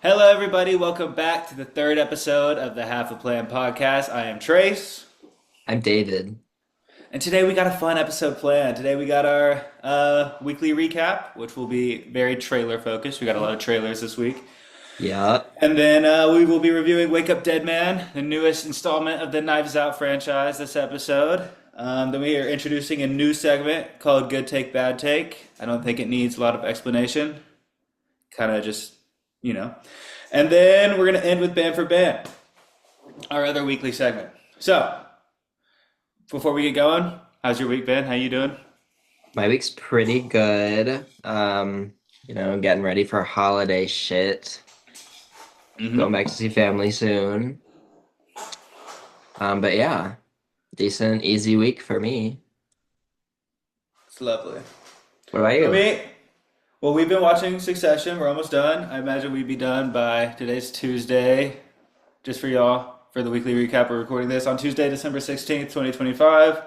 Hello, everybody. Welcome back to the third episode of the Half a Plan podcast. I am Trace, I'm David. and today we got a fun episode planned. Today we got our weekly recap, which will be very trailer focused. We got a lot of trailers this week. Yeah. And then we will be reviewing Wake Up Dead Man, the newest installment of the Knives Out franchise this episode. Then we are introducing a new segment called Good Take, Bad Take. I don't think it needs a lot of explanation. Kind of just, you know. And then we're going to end with Band for Band, our other weekly segment. So, before we get going, how's your week been? How you doing? My week's pretty good. Getting ready for holiday shit. Going Mm-hmm. back to see family soon. But yeah, decent, easy week for me. It's lovely. What about For you? me, well, we've been watching Succession. We're almost done. I imagine we'd be done by today's Tuesday. Just for y'all, for the weekly recap, we're recording this on Tuesday, December 16th, 2025.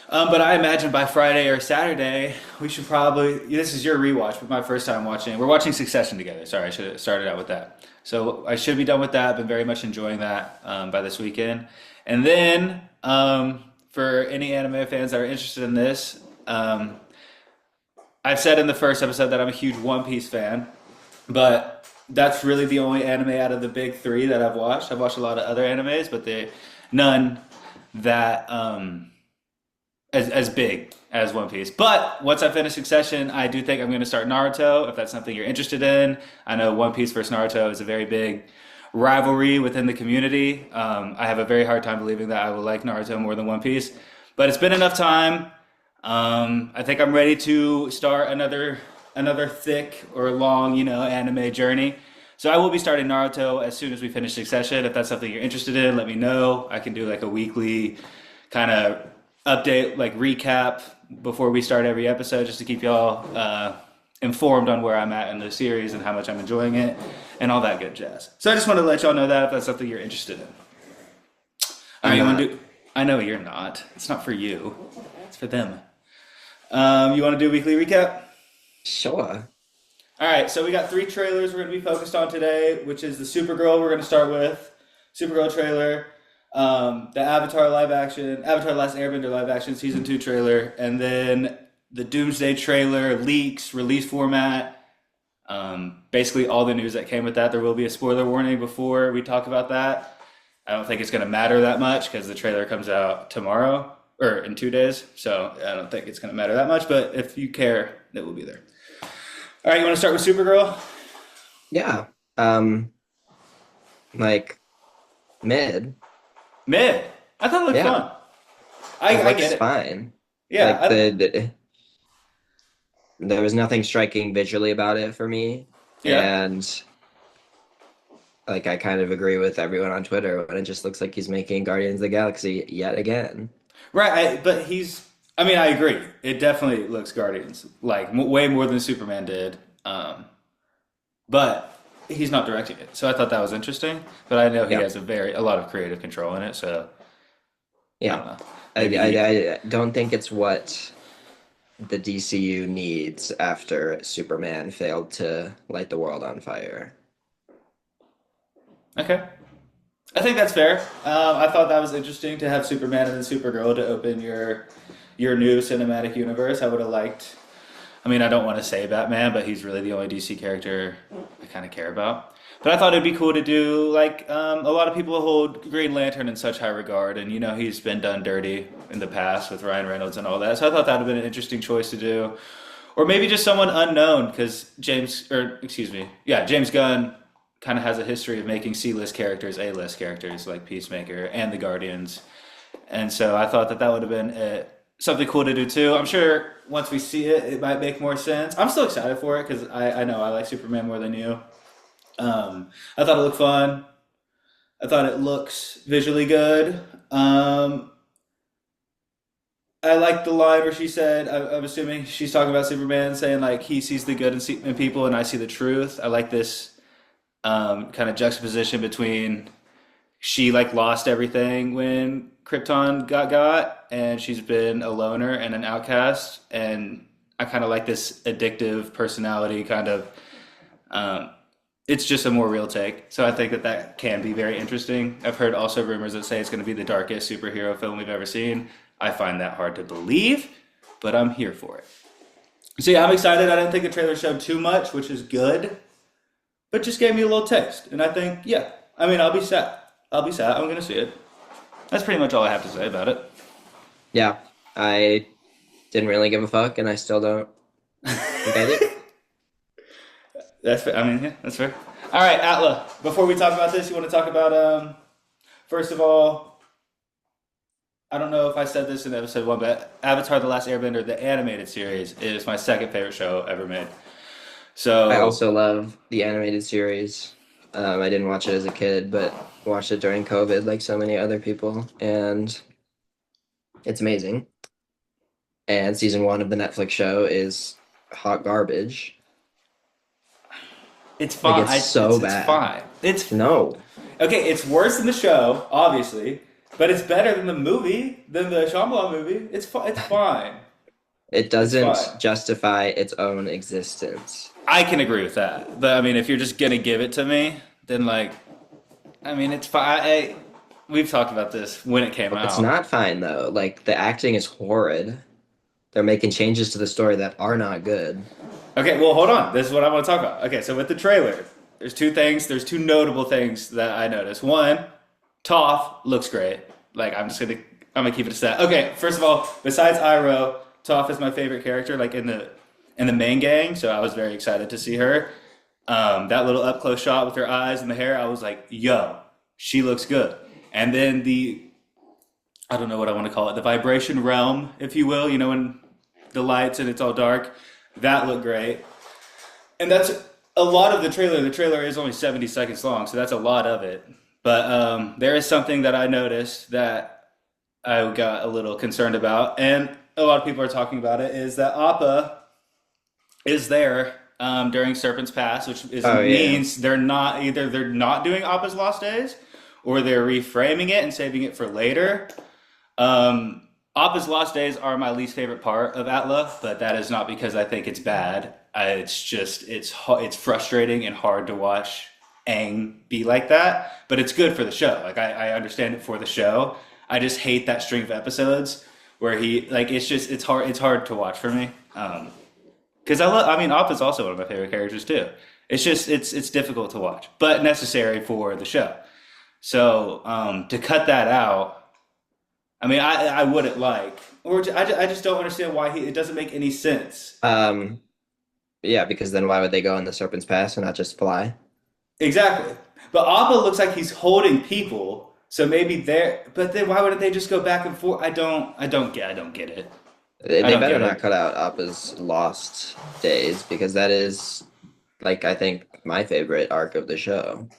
But I imagine by Friday or Saturday, we should probably. This is your rewatch, but my first time watching. We're watching Succession together. Sorry, I should have started out with that. So I should be done with that. Been very much enjoying that by this weekend. And then for any anime fans that are interested in this, I've said in the first episode that I'm a huge One Piece fan, but that's really the only anime out of the big three that I've watched. I've watched a lot of other animes, but they none that as big as One Piece. But once I finish Succession, I do think I'm going to start Naruto if that's something you're interested in. I know One Piece versus Naruto is a very big rivalry within the community. I have a very hard time believing that I will like Naruto more than One Piece, but it's been enough time. I think I'm ready to start another thick or long, anime journey. So I will be starting Naruto as soon as we finish Succession. If that's something you're interested in, let me know. I can do like a weekly kind of update, like recap before we start every episode, just to keep y'all informed on where I'm at in the series and how much I'm enjoying it and all that good jazz. So I just want to let y'all know that if that's something you're interested in. All right, I'm you want not. to do? I know you're not. It's not for you. It's for them. You want to do a weekly recap? Sure. All right, so we got three trailers we're going to be focused on today, which is the Supergirl we're going to start with, Supergirl trailer, the Avatar live action, Avatar Last Airbender live action season 2 trailer, and then the Doomsday trailer, leaks, release format, basically all the news that came with that. There will be a spoiler warning before we talk about that. I don't think it's going to matter that much because the trailer comes out tomorrow or in 2 days, so I don't think it's going to matter that much. But if you care, it will be there. All right, you want to start with Supergirl? Yeah. Like mid. Mid. I thought it looked Yeah. fun. It I get looks it. fine. Yeah. Like there was nothing striking visually about it for me. Yeah. And like I kind of agree with everyone on Twitter when it just looks like he's making Guardians of the Galaxy yet again. Right. But he's. I mean, I agree. It definitely looks Guardians like way more than Superman did. But he's not directing it, so I thought that was interesting. But I know he Yeah. has a lot of creative control in it, so I don't Yeah. know. I, Maybe he. I, I don't think it's what the DCU needs after Superman failed to light the world on fire. Okay. I think that's fair. I thought that was interesting to have Superman and then Supergirl to open your new cinematic universe. I would have liked. I mean, I don't want to say Batman, but he's really the only DC character I kind of care about. But I thought it'd be cool to do like a lot of people hold Green Lantern in such high regard, and he's been done dirty in the past with Ryan Reynolds and all that. So I thought that would have been an interesting choice to do, or maybe just someone unknown because James Gunn kind of has a history of making C-list characters A-list characters like Peacemaker and the Guardians, and so I thought that would have been something cool to do too. I'm sure once we see it, it might make more sense. I'm still excited for it because I know I like Superman more than you. I thought it looked fun. I thought it looks visually good. I like the line where she said, I'm assuming she's talking about Superman, saying like he sees the good in people and I see the truth. I like this kind of juxtaposition between she like lost everything when Krypton got, and she's been a loner and an outcast, and I kind of like this addictive personality kind of um, it's just a more real take. So I think that that can be very interesting. I've heard also rumors that say it's going to be the darkest superhero film we've ever seen. I find that hard to believe, but I'm here for it. So yeah, I'm excited. I didn't think the trailer showed too much, which is good, but just gave me a little taste. And I think, yeah, I mean, I'll be sad. I'll be sad. I'm going to see it. That's pretty much all I have to say about it. Yeah, I didn't really give a fuck, and I still don't think I do. That's fair. I mean, yeah, that's fair. All right, Atla. Before we talk about this, you want to talk about first of all, I don't know if I said this in episode one, but Avatar: The Last Airbender, the animated series, is my second favorite show ever made. I So also love the animated series. I didn't watch it as a kid, but watched it during COVID, like so many other people, and it's amazing. And season one of the Netflix show is hot garbage. it's Like fine. it's so It's bad. fine. It's No, okay. It's worse than the show, obviously, but it's better than the movie, than the Shyamalan movie. It's fine. it It's fine. doesn't justify its own existence. I can agree with that. But I mean, if you're just gonna give it to me, then like, I mean, it's fine. We've talked about this when it came It's out. not fine though. Like the acting is horrid. They're making changes to the story that are not good. Okay, well, hold on. This is what I want to talk about. Okay, so with the trailer, there's two things. There's two notable things that I noticed. One, Toph looks great. Like I'm gonna keep it a stat. Okay, first of all, besides Iroh, Toph is my favorite character, like in the main gang. So I was very excited to see her. That little up close shot with her eyes and the hair, I was like, yo, she looks good. And then I don't know what I want to call it, the vibration realm, if you will. You know, when the lights and it's all dark, that looked great. And that's a lot of the trailer. The trailer is only 70 seconds long, so that's a lot of it. But there is something that I noticed that I got a little concerned about, and a lot of people are talking about it, is that Appa is there during Serpent's Pass, Oh yeah. means they're not doing Appa's Lost Days, or they're reframing it and saving it for later. Appa's Lost Days are my least favorite part of Atla, but that is not because I think it's bad. It's just it's frustrating and hard to watch Aang be like that. But it's good for the show. Like I understand it for the show. I just hate that string of episodes where he like it's hard to watch for me. Because I mean Appa's also one of my favorite characters too. It's just it's difficult to watch, but necessary for the show. So to cut that out, I mean, I wouldn't like, I just don't understand why it doesn't make any sense. Um, yeah, because then why would they go in the Serpent's Pass and not just fly? Exactly. But Appa looks like he's holding people, so maybe but then why wouldn't they just go back and forth? I don't get it. I They don't better get not it. cut out Appa's Lost Days because that is like I think my favorite arc of the show.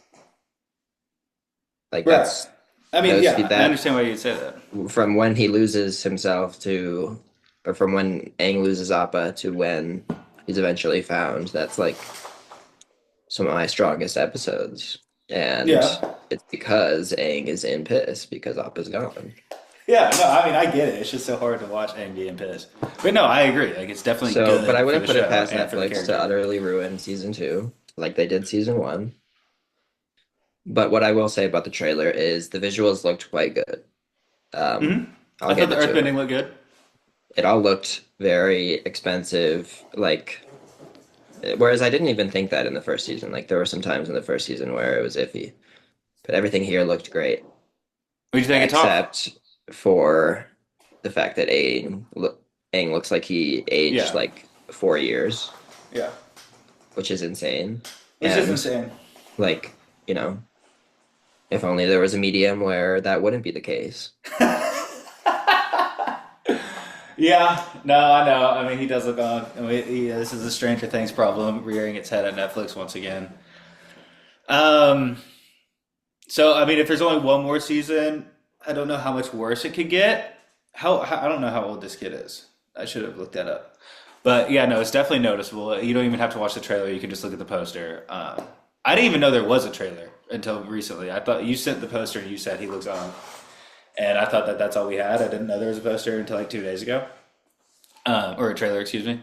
Like Right. that's I mean, those yeah, I that understand why you'd say that. from when he loses himself to or from when Aang loses Appa to when he's eventually found. That's like some of my strongest episodes. And Yeah. it's because Aang is in piss because Appa's gone. Yeah, no, I mean, I get it. It's just so hard to watch Aang being pissed. But no, I agree. Like, it's definitely So, but I good for wouldn't the put it show past and for the Netflix to character. utterly ruin season two, like they did season one. But what I will say about the trailer is the visuals looked quite good. Um, Hmm. I'll I thought give the it to Earthbending it. looked good. It all looked very expensive, like whereas I didn't even think that in the first season. Like there were some times in the first season where it was iffy, but everything here looked great, What do you think of Toph? except for the fact that Aang looks like he aged Yeah, like 4 years, yeah. which is insane. Which is And insane. like, you know, if only there was a medium where that wouldn't be the case. Yeah, no, I know. I mean, he does look on. I mean, this is a Stranger Things problem rearing its head at Netflix once again. Um, so I mean, if there's only one more season, I don't know how much worse it could get. I don't know how old this kid is. I should have looked that up. But yeah, no, it's definitely noticeable. You don't even have to watch the trailer. You can just look at the poster. I didn't even know there was a trailer until recently. I thought you sent the poster and you said he looks on, and I thought that that's all we had. I didn't know there was a poster until like 2 days ago, or a trailer, excuse me.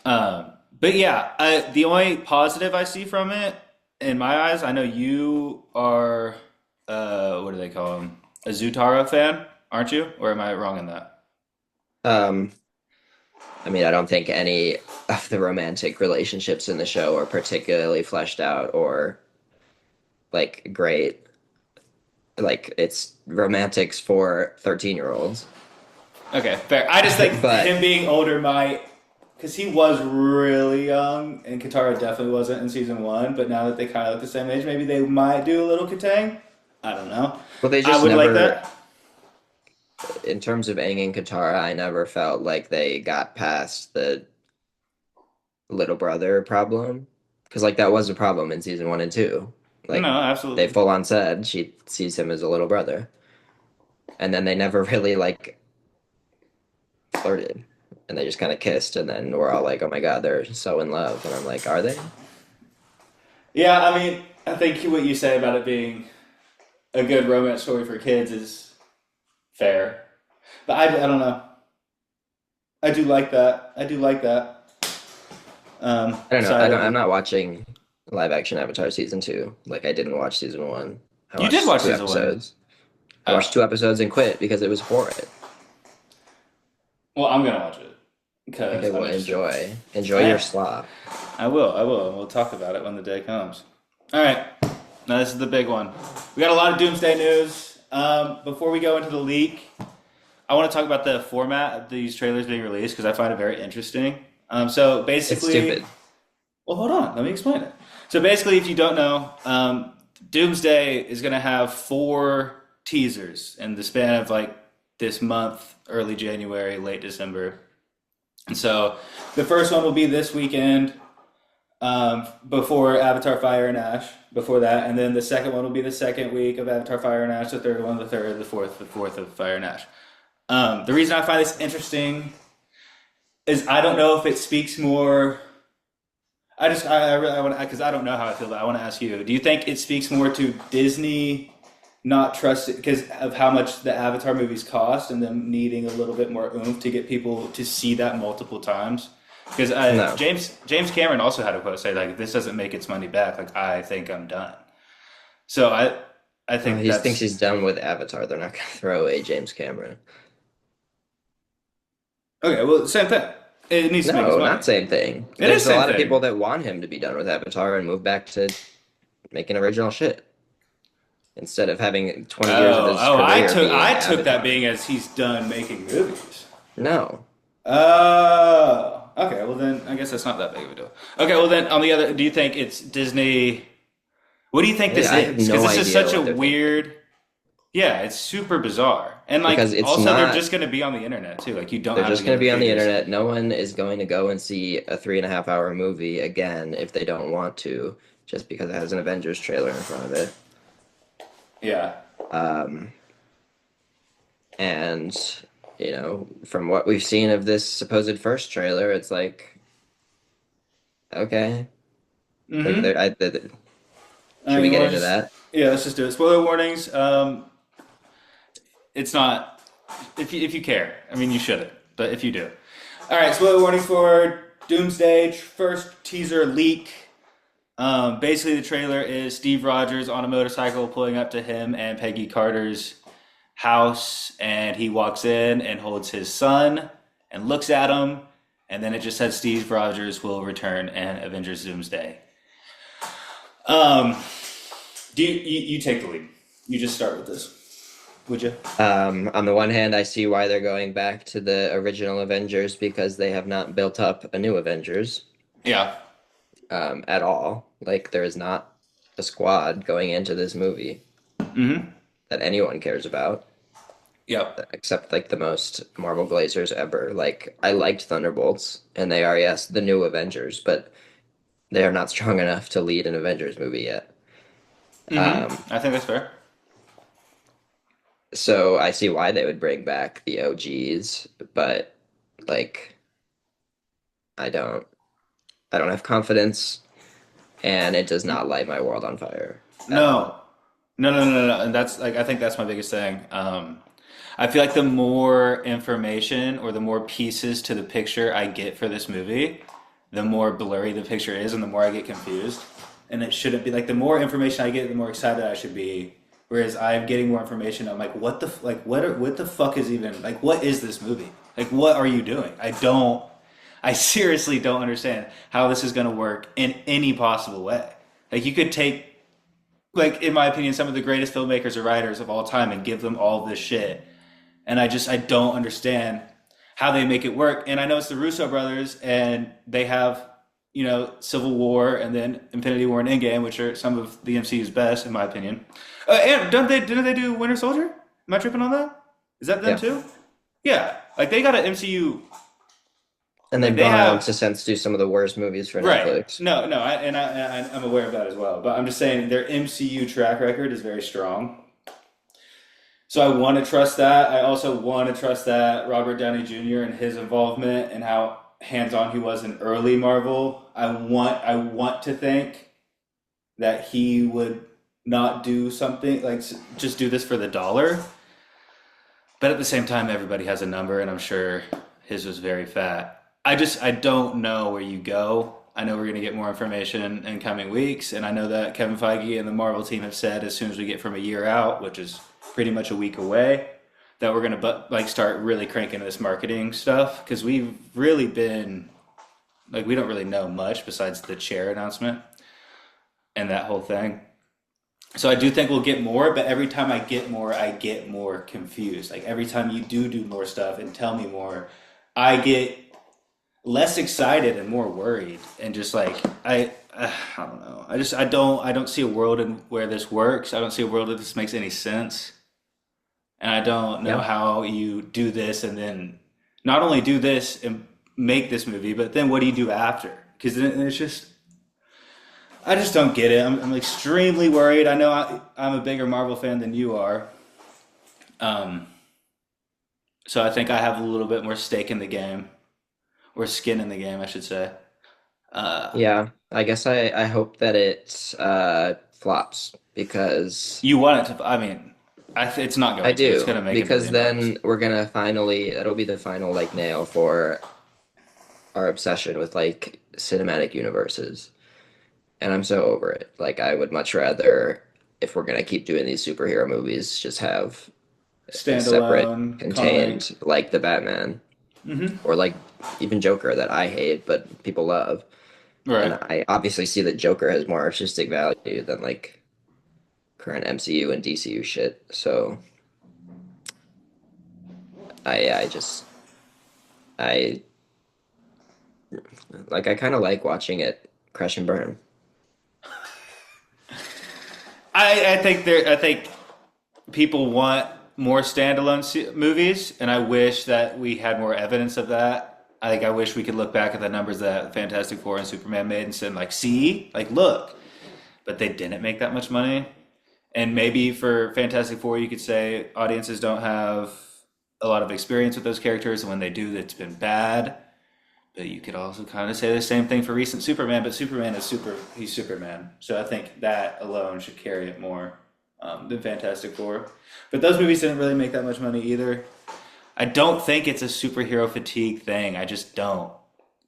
But yeah, the only positive I see from it in my eyes, I know you are, what do they call him? A Zutaro fan, aren't you? Or am I wrong in that? Um, I mean, I don't think any of the romantic relationships in the show are particularly fleshed out or like great. Like it's romantics for 13-year-olds. Okay, fair. I just think But him being older might, because he was really young, and Katara definitely wasn't in season one. But now that they kind of look the same age, maybe they might do a little Katang. I don't know. they I just would like never, that. in terms of Aang and Katara, I never felt like they got past the little brother problem. Because like that was a problem in season 1 and 2. No, Like they absolutely. full on said she sees him as a little brother. And then they never really like flirted. And they just kind of kissed, and then we're all like, "Oh my God, they're so in love." And I'm like, "Are they?" Yeah, I mean, I think what you say about it being a good romance story for kids is fair. But I don't know. I do like that. I do like that I don't know. side of I'm it. not watching live action Avatar season 2. Like I didn't watch season 1. I You did watched watch two season one. episodes. I watched Oh, 2 episodes and quit because it was horrid. well, I'm gonna watch it Okay, because I'm well, interested. enjoy your Eh, slop. I will. I will. And we'll talk about it when the day comes. All right. Now this is the big one. We got a lot of Doomsday news. Before we go into the leak, I want to talk about the format of these trailers being released because I find it very interesting. So It's basically, stupid. well, hold on. Let me explain it. So basically, if you don't know, Doomsday is going to have four teasers in the span of like this month, early January, late December. And so the first one will be this weekend before Avatar Fire and Ash, before that. And then the second one will be the second week of Avatar Fire and Ash, the third one, the third, the fourth of Fire and Ash. The reason I find this interesting is I don't know if it speaks more. I really I want to because I don't know how I feel. But I want to ask you: do you think it speaks more to Disney not trusting because of how much the Avatar movies cost and them needing a little bit more oomph to get people to see that multiple times? Because No. James Cameron also had a quote say like, "If this doesn't make its money back, like I think I'm done." So I think He thinks that's he's done with Avatar. They're not going to throw away James Cameron. okay. Well, same thing. It needs to make its No, money. not same thing. It is There's a same lot of thing. people that want him to be done with Avatar and move back to making original shit instead of having 20 years of his career being I took that Avatar. being as he's done making movies. No. Oh, okay. Well, then I guess that's not that big of a deal. Okay. Well, then on the other, do you think it's Disney? What do you think this I have is? Because no this is idea such a what they're thinking weird. Yeah, it's super bizarre, and like because it's also they're not. just going to be on the internet too. Like you don't They're have to just go going to to the be on the theaters. internet. No one is going to go and see a 3.5 hour movie again if they don't want to, just because it has an Avengers trailer in front of it. Yeah. Um, and from what we've seen of this supposed first trailer, it's like, okay, like Mm-hmm. should we You get want to into just that? yeah, let's just do it. Spoiler warnings. It's not if you care. I mean, you shouldn't, but if you do. All right. Spoiler warnings for Doomsday first teaser leak. Basically, the trailer is Steve Rogers on a motorcycle pulling up to him and Peggy Carter's house, and he walks in and holds his son and looks at him, and then it just says Steve Rogers will return and Avengers Doomsday. Um, you take the lead? You just start with this, would you? On the one hand, I see why they're going back to the original Avengers because they have not built up a new Avengers Yeah. at all. Like there is not a squad going into this movie Mm-hmm. that anyone cares about, Yep. except like the most Marvel Glazers ever. Like I liked Thunderbolts, and they are, yes, the new Avengers, but they are not strong enough to lead an Avengers movie yet. Um, Mm-hmm. I think that's fair. so I see why they would bring back the OGs, but like I don't I don't have confidence, and it does not light my world on fire at No. all. No. And that's like I think that's my biggest thing. I feel like the more information or the more pieces to the picture I get for this movie, the more blurry the picture is and the more I get confused. and it shouldn't be like the more information I get, the more excited I should be. Whereas I'm getting more information, I'm like, what the fuck is even like what is this movie? Like what are you doing? I seriously don't understand how this is going to work in any possible way. Like you could take like in my opinion some of the greatest filmmakers or writers of all time and give them all this shit, and I don't understand how they make it work. And I know it's the Russo brothers, and they have Civil War and then Infinity War and Endgame, which are some of the MCU's best in my opinion. And didn't they do Winter Soldier? Am I tripping on that? Is that them Yeah. too? Yeah, like they got an MCU. And Like they've they gone on to have since do some of the worst movies for right. Netflix. No, I'm aware of that as well. But I'm just saying their MCU track record is very strong. So I want to trust that. I also want to trust that Robert Downey Jr. and his involvement and how hands-on he was in early Marvel. I want to think that he would not do something like just do this for the dollar. But at the same time, everybody has a number, and I'm sure his was very fat. I don't know where you go. I know we're going to get more information in coming weeks, and I know that Kevin Feige and the Marvel team have said as soon as we get from a year out, which is pretty much a week away, that we're going to like start really cranking this marketing stuff because we've really been like we don't really know much besides the chair announcement and that whole thing. So I do think we'll get more, but every time I get more confused. Like every time you do more stuff and tell me more, I get less excited and more worried and just like I don't know. I don't see a world in where this works. I don't see a world where this makes any sense. And I don't know Yeah. how you do this and then not only do this and make this movie, but then what do you do after? Because then it's just I just don't get it. I'm extremely worried. I know I'm a bigger Marvel fan than you are. Um, so I think I have a little bit more stake in the game, or skin in the game, I should say. Uh, Yeah. I guess I hope that it flops because you want it to, I mean, it's not I going to. It's do. going to make a Because billion dollars. then we're gonna finally that'll be the final like nail for our obsession with like cinematic universes. And I'm so over it. Like I would much rather if we're gonna keep doing these superhero movies, just have a separate Standalone comic. contained like the Batman Hmm. or like even Joker that I hate but people love. And Right. I obviously see that Joker has more artistic value than like current MCU and DCU shit. So I just I like I kind of like watching it crash and burn. I think people want more standalone movies, and I wish that we had more evidence of that. I think I wish we could look back at the numbers that Fantastic Four and Superman made and said, like, see, like, look. But they didn't make that much money. And maybe for Fantastic Four, you could say audiences don't have a lot of experience with those characters, and when they do, it's been bad. But you could also kind of say the same thing for recent Superman, but Superman is he's Superman. So I think that alone should carry it more than Fantastic Four. But those movies didn't really make that much money either. I don't think it's a superhero fatigue thing. I just don't.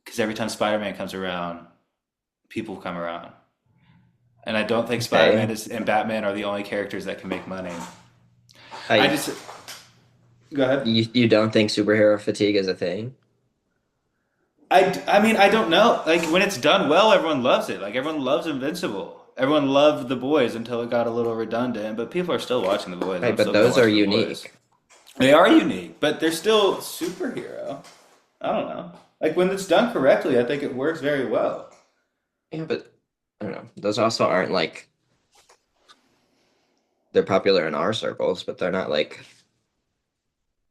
Because every time Spider-Man comes around, people come around. And I don't think Okay. And Batman are the only characters that can make money. I I just, go ahead. you don't think superhero fatigue is a thing? I mean, I don't know. Like when it's done well, everyone loves it. Like everyone loves Invincible. Everyone loved The Boys until it got a little redundant, but people are still watching The Boys. Right, I'm but still gonna those are watch The Boys. unique. They are unique, but they're still superhero. I don't know. Like when it's done correctly, I think it works very well. Yeah, but I don't know. Those also aren't like they're popular in our circles, but they're not like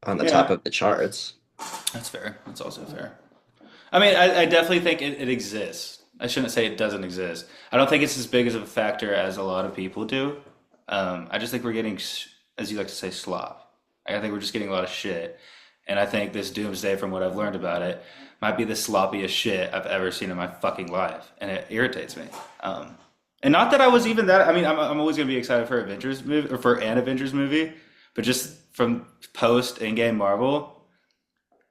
on the top Yeah, of the charts. that's fair. That's also fair. I mean, I definitely think it exists. I shouldn't say it doesn't exist. I don't think it's as big as a factor as a lot of people do. I just think we're getting, as you like to say, slop. I think we're just getting a lot of shit. And I think this Doomsday, from what I've learned about it, might be the sloppiest shit I've ever seen in my fucking life. And it irritates me. And not that I was even that, I mean, I'm always going to be excited for Avengers movie, or for an Avengers movie, but just from post Endgame Marvel,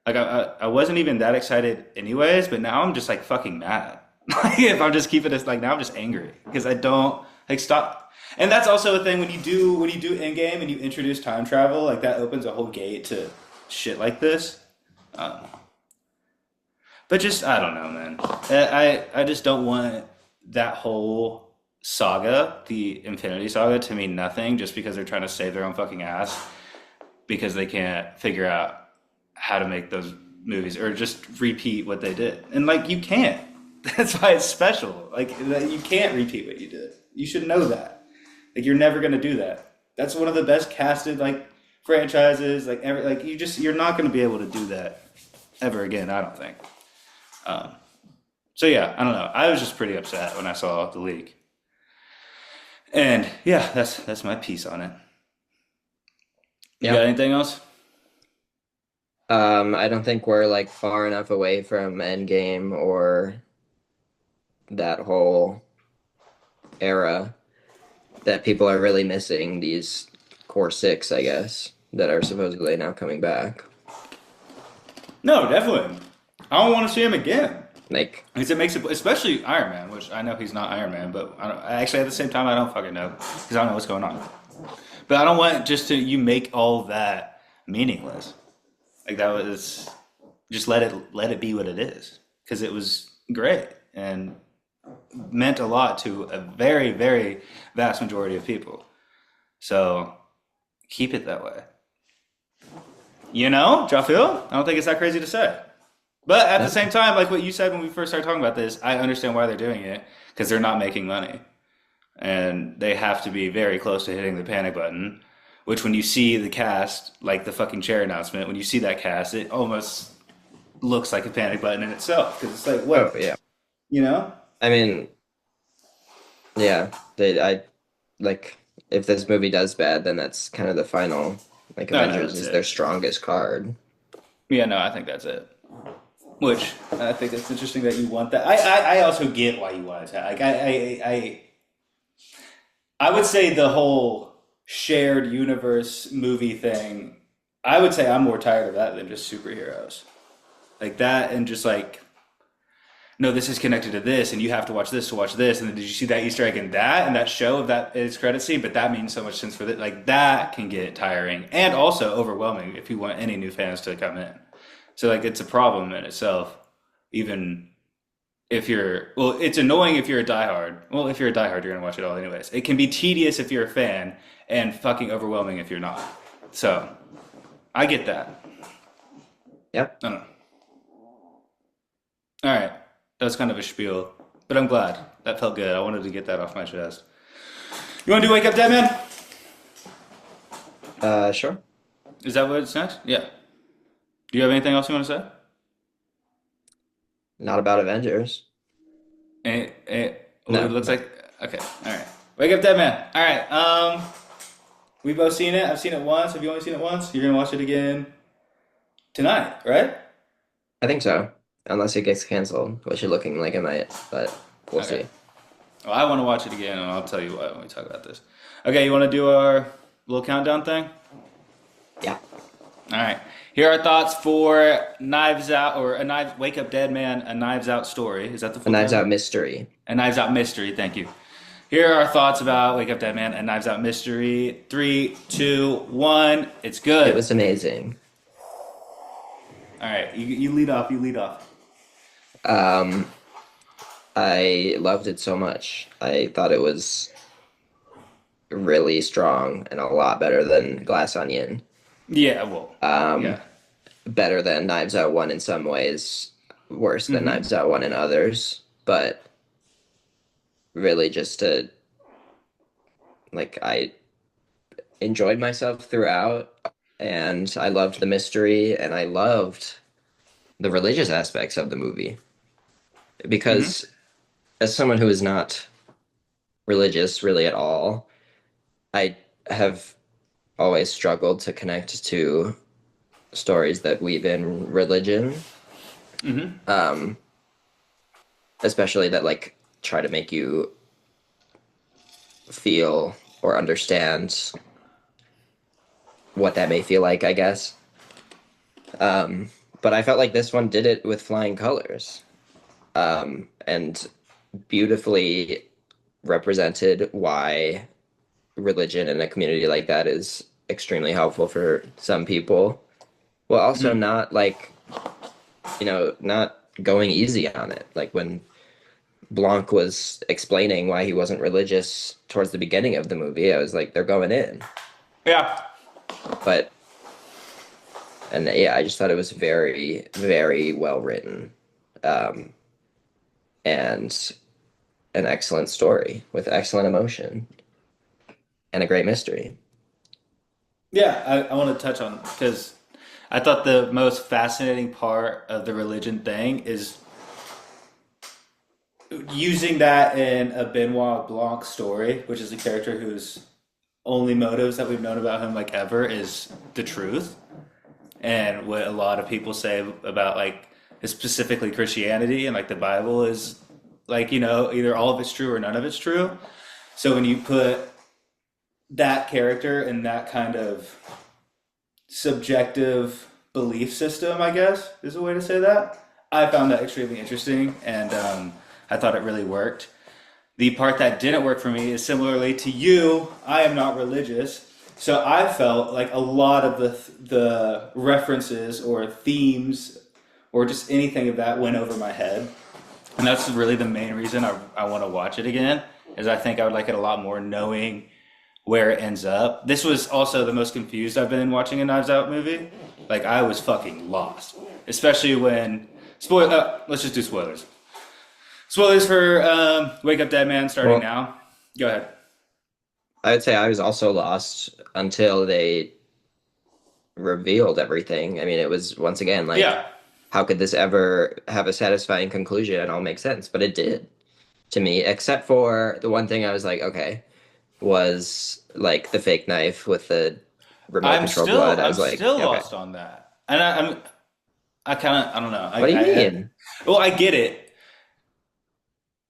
like I wasn't even that excited anyways, but now I'm just like fucking mad. If I'm just keeping this like now, I'm just angry because I don't like stop. And that's also a thing when you do in game and you introduce time travel, like that opens a whole gate to shit like this. Um, but just I don't know, man. I just don't want that whole saga, the Infinity Saga, to mean nothing just because they're trying to save their own fucking ass because they can't figure out how to make those movies or just repeat what they did. And like you can't. That's why it's special. Like you can't repeat what you did. You should know that. Like you're never gonna do that. That's one of the best casted like franchises. Like ever. Like you're not gonna be able to do that ever again. I don't think. Um, so yeah, I don't know. I was just pretty upset when I saw the leak. And yeah, that's my piece on it. You got Yep. anything else? I don't think we're like far enough away from Endgame or that whole era that people are really missing these core six, I guess, that are supposedly now coming back. No, definitely. I don't want to see him again. Like, Because it makes it, especially Iron Man, which I know he's not Iron Man, but actually at the same time I don't fucking know because I don't know what's going on. But I don't want just to you make all of that meaningless. Like that was just let it be what it is because it was great and meant a lot to a very very vast majority of people. So keep it that way. You know, do y'all feel? I don't think it's that crazy to say. But at the yeah, same time, like what you said when we first started talking about this, I understand why they're doing it because they're not making money. And they have to be very close to hitting the panic button. Which, when you see the cast, like the fucking chair announcement, when you see that cast, it almost looks like a panic button in itself because it's like, oh what, yeah. you know? I mean, yeah, I like if this movie does bad, then that's kind of the final. Like No, no, Avengers that's is their it. strongest card. Yeah, no, I think that's it. Which I think it's interesting that you want that. I also get why you want it to. Like I would say the whole shared universe movie thing. I would say I'm more tired of that than just superheroes. Like that, and just like no, this is connected to this, and you have to watch this to watch this. And then did you see that Easter egg in that and that show of that is credit scene? But that means so much sense for that. Like that can get tiring and also overwhelming if you want any new fans to come in. So like it's a problem in itself. Even if you're well, it's annoying if you're a diehard. Well, if you're a diehard, you're gonna watch it all anyways. It can be tedious if you're a fan and fucking overwhelming if you're not. So I get that. Yep. I don't know. All right, that was kind of a spiel, but I'm glad that felt good. I wanted to get that off my chest. You want to do Wake Up Dead Man? Sure. Is that what it's next? Yeah. Do you have anything else you want to say? Not about Avengers. Well, it No, looks no. like okay. All right. Wake Up Dead Man. All right. We both seen it. I've seen it once. Have you only seen it once? You're gonna watch it again tonight, right? I think so. Unless it gets canceled, which is looking like it might, but we'll Okay. see. Well, I want to watch it again, and I'll tell you why when we talk about this. Okay, you want to do our little countdown thing? Yeah. All right. Here are thoughts for Knives Out or a Knives Wake Up Dead Man, a Knives Out story. Is that the A full Knives title? Out mystery. A Knives Out mystery. Thank you. Here are our thoughts about Wake Up Dead Man, a Knives Out mystery. Three, two, one. It's It good. was amazing. All right. You lead off. You lead off. Um, I loved it so much. I thought it was really strong and a lot better than Glass Onion. Yeah. Well. Um, Yeah. better than Knives Out 1 in some ways, worse than Mm-hmm. Knives Out 1 in others, but really just to like I enjoyed myself throughout and I loved the mystery and I loved the religious aspects of the movie Mm-hmm. because as someone who is not religious really at all, I have always struggled to connect to stories that weave in religion, Mm-hmm. um, especially that like try to make you feel or understand what that may feel like, I guess. Um, but I felt like this one did it with flying colors. And beautifully represented why religion in a community like that is extremely helpful for some people, while also Mhm. not like, not going easy on it. Like when Blanc was explaining why he wasn't religious towards the beginning of the movie, I was like, they're going in. Yeah. But, and yeah, I just thought it was very, very well written, um, and an excellent story with excellent emotion and a great mystery. Yeah, I want to touch on because I thought the most fascinating part of the religion thing is using that in a Benoit Blanc story, which is a character whose only motives that we've known about him like ever is the truth. And what a lot of people say about like specifically Christianity and like the Bible is like, either all of it's true or none of it's true. So when you put that character in that kind of subjective belief system, I guess is a way to say that. I found that extremely interesting, and I thought it really worked. The part that didn't work for me is similarly to you. I am not religious, so I felt like a lot of the references or themes or just anything of that went over my head, and that's really the main reason I want to watch it again. Is I think I would like it a lot more knowing where it ends up. This was also the most confused I've been watching a Knives Out movie. Like I was fucking lost, especially when spoil. Let's just do spoilers. Spoilers for Wake Up Dead Man starting Well, now. Go ahead. I would say I was also lost until they revealed everything. I mean, it was once again like, Yeah, how could this ever have a satisfying conclusion and all make sense? But it did to me, except for the one thing I was like, okay, was like the fake knife with the remote I'm control still blood. I I'm was like, still okay, lost on that, and I kind of I don't know. what do you mean? Well, I get it.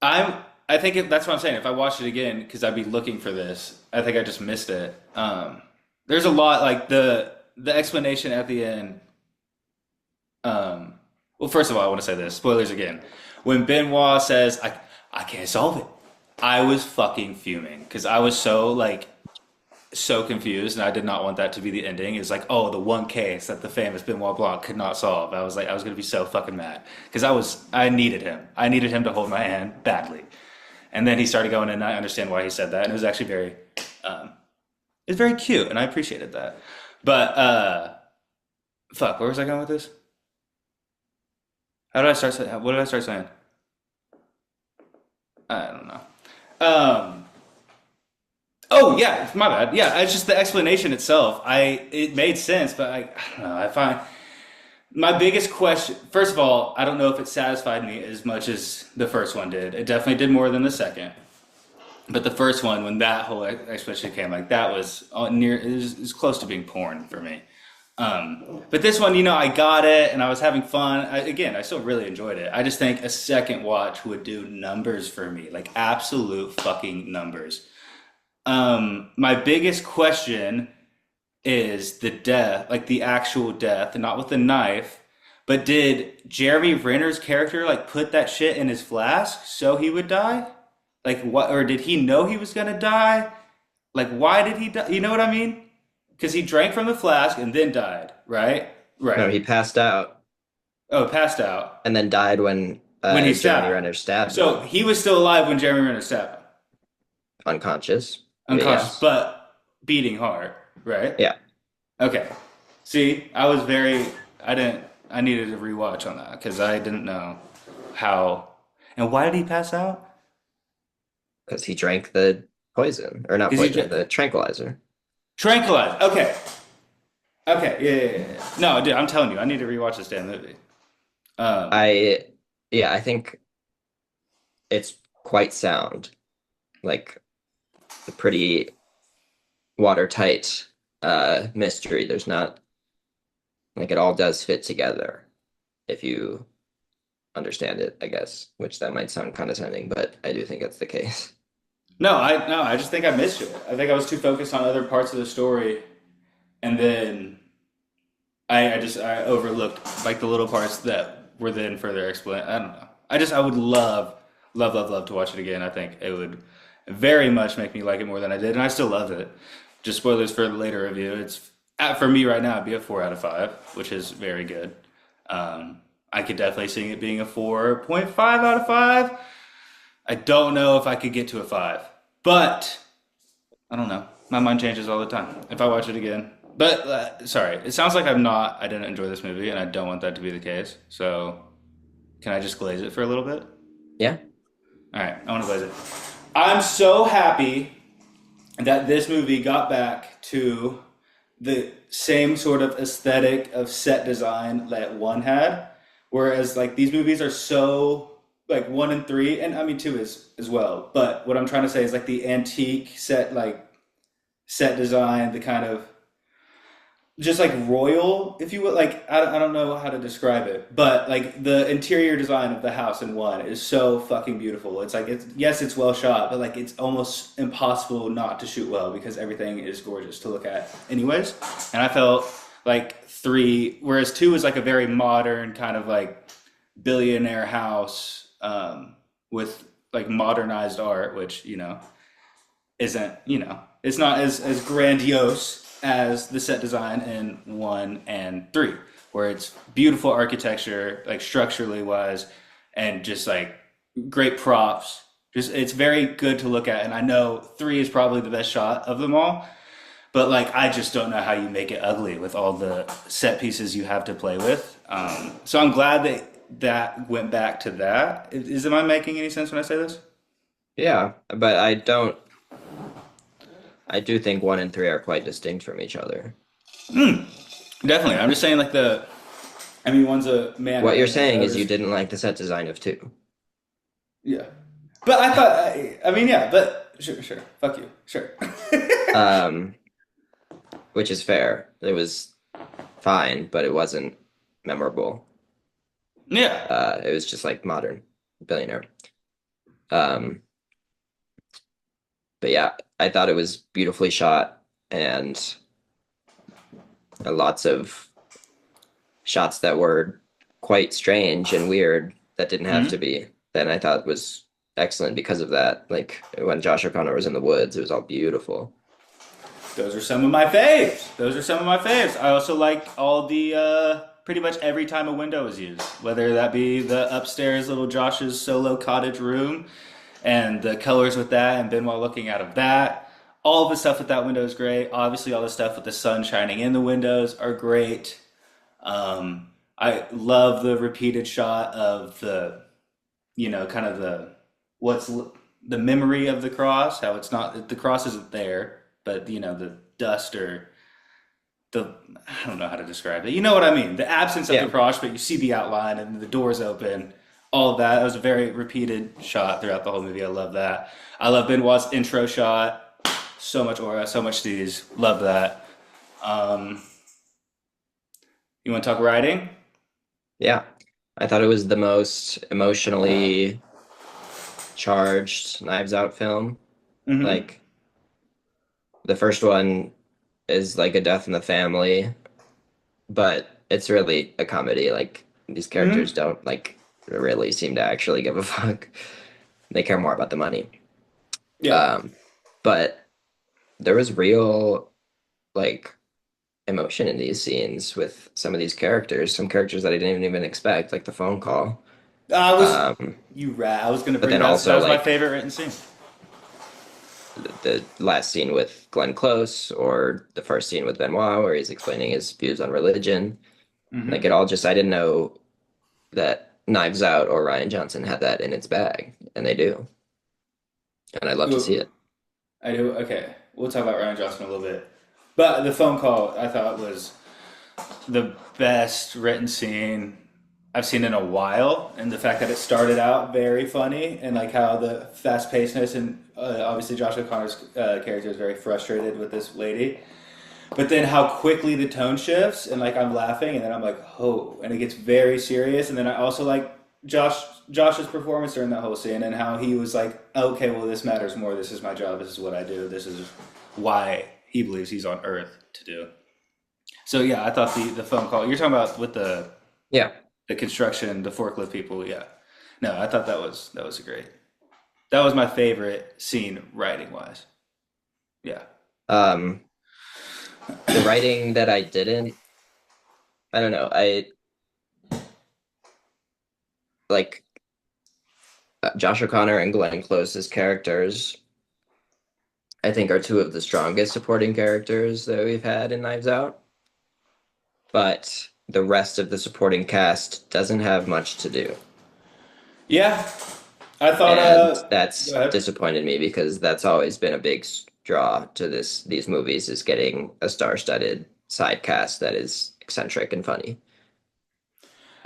I think that's what I'm saying. If I watched it again, because I'd be looking for this, I think I just missed it. There's a lot like the explanation at the end. Well, first of all, I want to say this. Spoilers again. When Benoit says, I can't solve it, I was fucking fuming because I was so confused and I did not want that to be the ending. It's like, oh, the one case that the famous Benoit Blanc could not solve. I was like, I was going to be so fucking mad because I needed him. I needed him to hold my hand badly. And then he started going, and I understand why he said that. And it was actually um, it's very cute, and I appreciated that. But fuck, where was I going with this? How did I start? What did I start saying? I don't know. Um, oh yeah, my bad. Yeah, it's just the explanation itself. It made sense, but I don't know. I find my biggest question. First of all, I don't know if it satisfied me as much as the first one did. It definitely did more than the second. But the first one, when that whole explanation came, like that was it was close to being porn for me. But this one, I got it and I was having fun. Again, I still really enjoyed it. I just think a second watch would do numbers for me, like absolute fucking numbers. My biggest question is the death, like the actual death, not with the knife. But did Jeremy Renner's character like put that shit in his flask so he would die? Like what, or did he know he was gonna die? Like why did he die? You know what I mean? Because he drank from the flask and then died, right? No, Right. he passed out Oh, passed out and then died when when he Jeremy stabbed him. Renner stabbed So him, he was still alive when Jeremy Renner stabbed him, unconscious. unconscious, Yes, but beating hard, right? yeah, Okay. See, I was very, I didn't, I needed a rewatch on that because I didn't know how, and why did he pass out? because he drank the poison, or not Because he poison, the tranquilizer. tranquilized. Okay. Okay. Yeah, yeah, yeah, yeah. No, dude, I'm telling you, I need to rewatch this damn movie. Um, I, yeah, I think it's quite sound, like a pretty watertight mystery. There's not like, it all does fit together if you understand it, I guess, which that might sound condescending, but I do think that's the case. no, I just think I missed it. I think I was too focused on other parts of the story, and then I overlooked like the little parts that were then further explained. I don't know. I would love love, love, love to watch it again. I think it would very much make me like it more than I did, and I still loved it. Just spoilers for the later review. For me right now, it'd be a 4 out of 5, which is very good. I could definitely see it being a 4.5 out of 5. I don't know if I could get to a 5, but I don't know. My mind changes all the time if I watch it again. But sorry, it sounds like I didn't enjoy this movie, and I don't want that to be the case. So can I just glaze it for a little bit? Yeah. All right, I want to glaze it. I'm so happy that this movie got back to the same sort of aesthetic of set design that one had. Whereas like these movies are so like one and three, and I mean two is as well. But what I'm trying to say is like the antique set design, the kind of just like royal, if you will. Like I don't know how to describe it, but like the interior design of the house in one is so fucking beautiful. It's like it's well shot, but like it's almost impossible not to shoot well because everything is gorgeous to look at, anyways. And I felt like three, whereas two is like a very modern kind of like billionaire house with like modernized art, which isn't it's not as grandiose as the set design in 1 and 3, where it's beautiful architecture, like structurally wise, and just like great props. Just it's very good to look at, and I know 3 is probably the best shot of them all, but like I just don't know how you make it ugly with all the set pieces you have to play with. So I'm glad that went back to that. Am I making any sense when I say this? Yeah, but I do think 1 and 3 are quite distinct from each other. Definitely. I'm just saying like I mean, one's a man. What you're saying is you didn't like the set design of 2. Yeah. But I thought, I mean, yeah, but sure, sure. Fuck you. Sure. Um, which is fair. It was fine, but it wasn't memorable. Yeah. It was just like modern billionaire. Um, but yeah, I thought it was beautifully shot and lots of shots that were quite strange and weird that didn't have to Hmm. be. Then I thought was excellent because of that. Like when Josh O'Connor was in the woods, it was all beautiful. Those are some of my faves. Those are some of my faves. I also like all the, pretty much every time a window is used, whether that be the upstairs little Josh's solo cottage room and the colors with that, and Benoit looking out of that. All of the stuff with that window is great. Obviously, all the stuff with the sun shining in the windows are great. I love the repeated shot of kind of what's the memory of the cross, how it's not, the cross isn't there, but the dust or I don't know how to describe it. You know what I mean? The absence of the Yeah. cross, but you see the outline and the doors open. All of that. That was a very repeated shot throughout the whole movie. I love that. I love Benoit's intro shot. So much aura, so much steez. Love that. Um, you want to talk writing? Yeah. I thought it was the most emotionally charged Knives Out film. Mm-hmm. Like the first one is like a death in the family, but it's really a comedy. Like these characters Mm-hmm. don't like really seem to actually give a fuck. They care more about the money. Yeah. Um, but there was real like emotion in these scenes with some of these characters, some characters that I didn't even expect, like the phone call. I was Um, you rat. I was gonna but bring then that also was my like favorite written scene. the last scene with Glenn Close or the first scene with Benoit where he's explaining his views on religion. Like Mm-hmm. it all just I didn't know that Knives Out or Ryan Johnson had that in its bag, and they do. And I love to see Ooh, it. I do. Okay, we'll talk about Ryan Johnson a little bit. But the phone call I thought was the best written scene I've seen in a while, and the fact that it started out very funny, and like how the fast pacedness, and obviously Josh O'Connor's character is very frustrated with this lady, but then how quickly the tone shifts, and like I'm laughing, and then I'm like, oh, and it gets very serious, and then I also like Josh's performance during that whole scene, and how he was like, okay, well this matters more. This is my job. This is what I do. This is why he believes he's on Earth to do. So yeah, I thought the phone call you're talking about with Yeah. the construction, the forklift people. Yeah, no, I thought that was great. That was my favorite scene writing wise. Yeah. Um, the writing that I don't know. I like Josh O'Connor and Glenn Close's characters. I think are two of the strongest supporting characters that we've had in Knives Out. But the rest of the supporting cast doesn't have much to do. Yeah. I thought And go that's ahead. disappointed me because that's always been a big draw to these movies is getting a star-studded side cast that is eccentric and funny.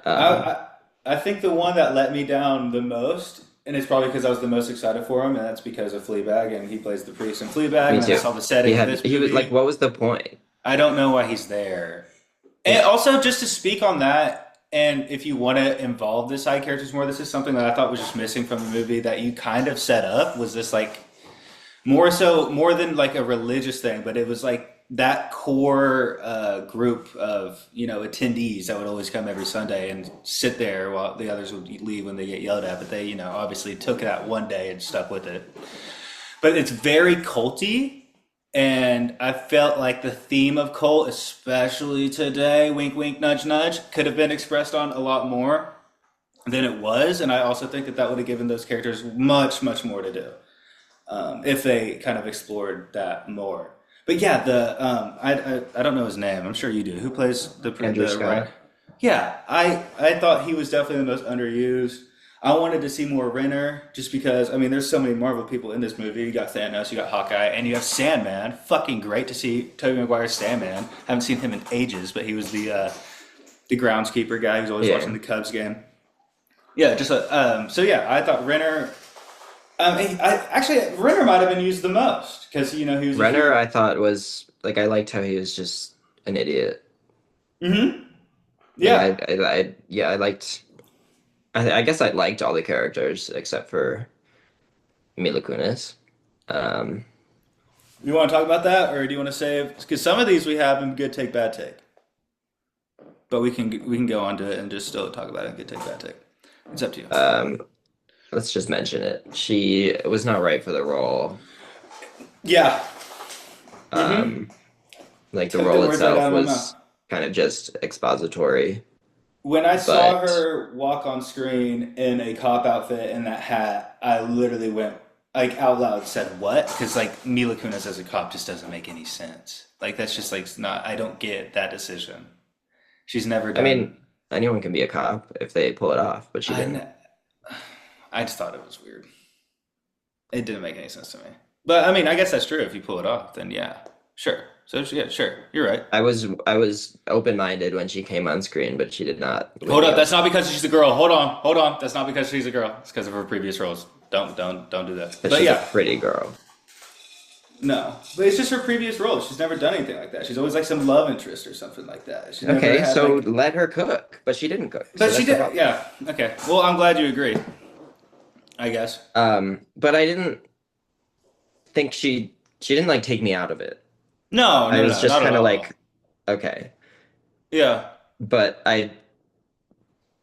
I, Um, I I think the one that let me down the most, and it's probably because I was the most excited for him, and that's because of Fleabag, and he plays the priest in Fleabag, Me and then I too. saw the setting of this He was like, movie. what was the point? I don't know why he's there. And Yeah, also, just to speak on that, and if you want to involve the side characters more, this is something that I thought was just missing from the movie that you kind of set up was this like more than like a religious thing, but it was like that core group of attendees that would always come every Sunday and sit there while the others would leave when they get yelled at. But they obviously took that one day and stuck with it. But it's very culty, and I felt like the theme of cult, especially today, wink, wink, nudge, nudge, could have been expressed on a lot more than it was. And I also think that would have given those characters much, much more to do if they kind of explored that more. But yeah, the I don't know his name. I'm sure you do. Who plays Andrew the right? Scott. Yeah, I thought he was definitely the most underused. I wanted to see more Renner just because I mean there's so many Marvel people in this movie. You got Thanos, you got Hawkeye, and you have Sandman. Fucking great to see Tobey Maguire's Sandman. Haven't seen him in ages, but he was the groundskeeper guy who's always watching Yeah. the Cubs game. Yeah, just so yeah, I thought Renner actually Renner might have been used the most because he was a Renner, huge. I thought was like I liked how he was just an idiot. Hmm. Like Yeah. yeah, I liked. I guess I liked all the characters except for Mila Kunis. Um, You want to talk about that, or do you want to save? Because some of these we have in good take, bad take, but we can go on to it and just still talk about it in good take, bad take. It's up to you. um, let's just mention it. She was not right for the role. Yeah. Mm-hmm. Um, like the Took the role words right itself out of my mouth. was kind of just expository, When I saw but her walk on screen in a cop outfit and that hat, I literally went like out loud said what? Because like Mila Kunis as a cop just doesn't make any sense. Like that's just like not. I don't get that decision. She's never I mean, done. anyone can be a cop if they pull it off, but she I didn't. kn- I just thought it was weird. It didn't make any sense to me. But I mean, I guess that's true. If you pull it off, then yeah, sure. So yeah, sure. You're right. I was open-minded when she came on screen, but she did not win Hold me up. That's over. not because she's a girl. Hold on. Hold on. That's not because she's a girl. It's because of her previous roles. Don't do that. But But she's a yeah, pretty girl. no. But it's just her previous roles. She's never done anything like that. She's always like some love interest or something like that. She's never Okay, had so like. let her cook, but she didn't cook, so But she that's the did. problem. Yeah. Okay. Well, I'm glad you agree. I guess. But I didn't think she didn't like take me out of it. No. I No. was No. just Not at kind of all. like, okay. Yeah. But I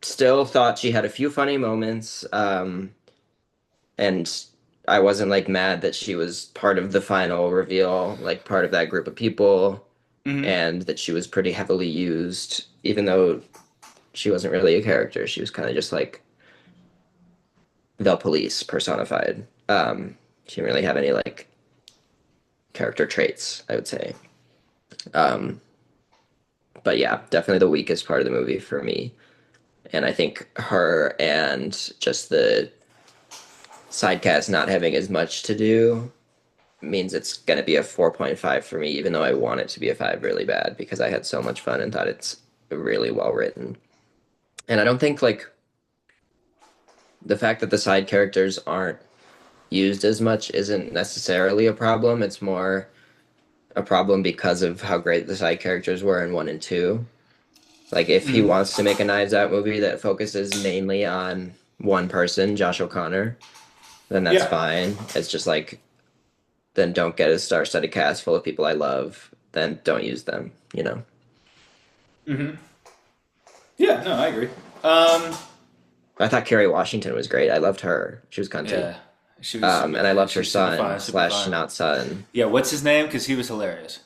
still thought she had a few funny moments, and I wasn't like mad that she was part of the final reveal, like part of that group of people, Hmm. and that she was pretty heavily used, even though she wasn't really a character. She was kind of just like the police personified. She didn't really have any like character traits, I would say. Um, but yeah, definitely the weakest part of the movie for me. And I think her and just the sidecast not having as much to do means it's going to be a 4.5 for me, even though I want it to be a 5 really bad because I had so much fun and thought it's really well written. And I don't think like the fact that the side characters aren't used as much isn't necessarily a problem. It's more a problem because of how great the side characters were in one and two. Like if he Hmm. wants to make a Knives Out movie that focuses mainly on one person, Josh O'Connor, then that's Yeah. fine. It's just like then don't get a star-studded cast full of people I love. Then don't use them. You know. Hmm. Yeah. No, I agree. Um. I thought Kerry Washington was great. I loved her. She was cunty. Yeah. She was super And I good. loved her She's super fun, son super slash fun. not son. Yeah, what's his name? Because he was hilarious.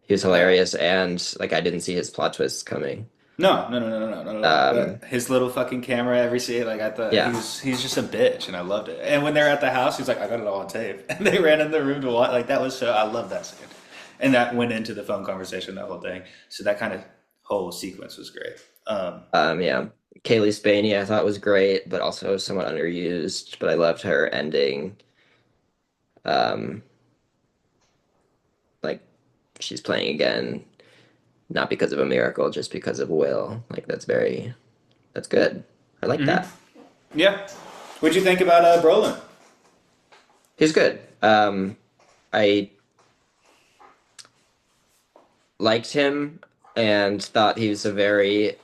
He was Uh, hilarious, and like I didn't see his plot twists coming. no, no, no, no, no, no, not at all. Um, But his little fucking camera every scene, like I thought yeah, he's just a bitch, and I loved it. And when they're at the house, he's like, I got it all on tape, and they ran in the room to watch. Like that was so I love that scene, and that went into the phone conversation, that whole thing. So that kind of whole sequence was great. yeah. Kaylee Spaney I thought was great, but also somewhat underused. But I loved her ending. Um, like she's playing again, not because of a miracle, just because of will. Like that's good. I like hmm that. Yeah. What'd you think about Brolin? He's good. I liked him and thought he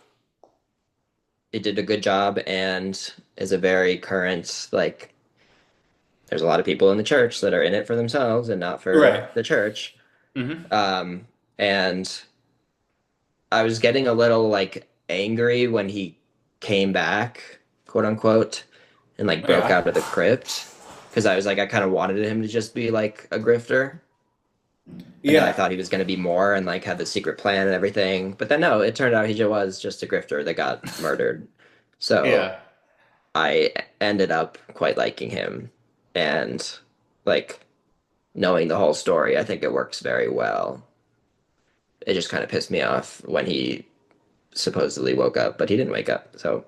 did a good job and is a very current, like, there's a lot of people in the church that are in it for themselves and not Right. for the church. hmm Um, and I was getting a little like angry when he came back, quote unquote, and like broke Yeah. out of the crypt because I was like, I kind of wanted him to just be like a grifter. And then I Yeah. thought he was going to be more and like had the secret plan and everything. But then no, it turned out he just was just a grifter that got murdered. So Yeah. I ended up quite liking him. And like knowing the whole story, I think it works very well. It just kind of pissed me off when he supposedly woke up, but he didn't wake up. So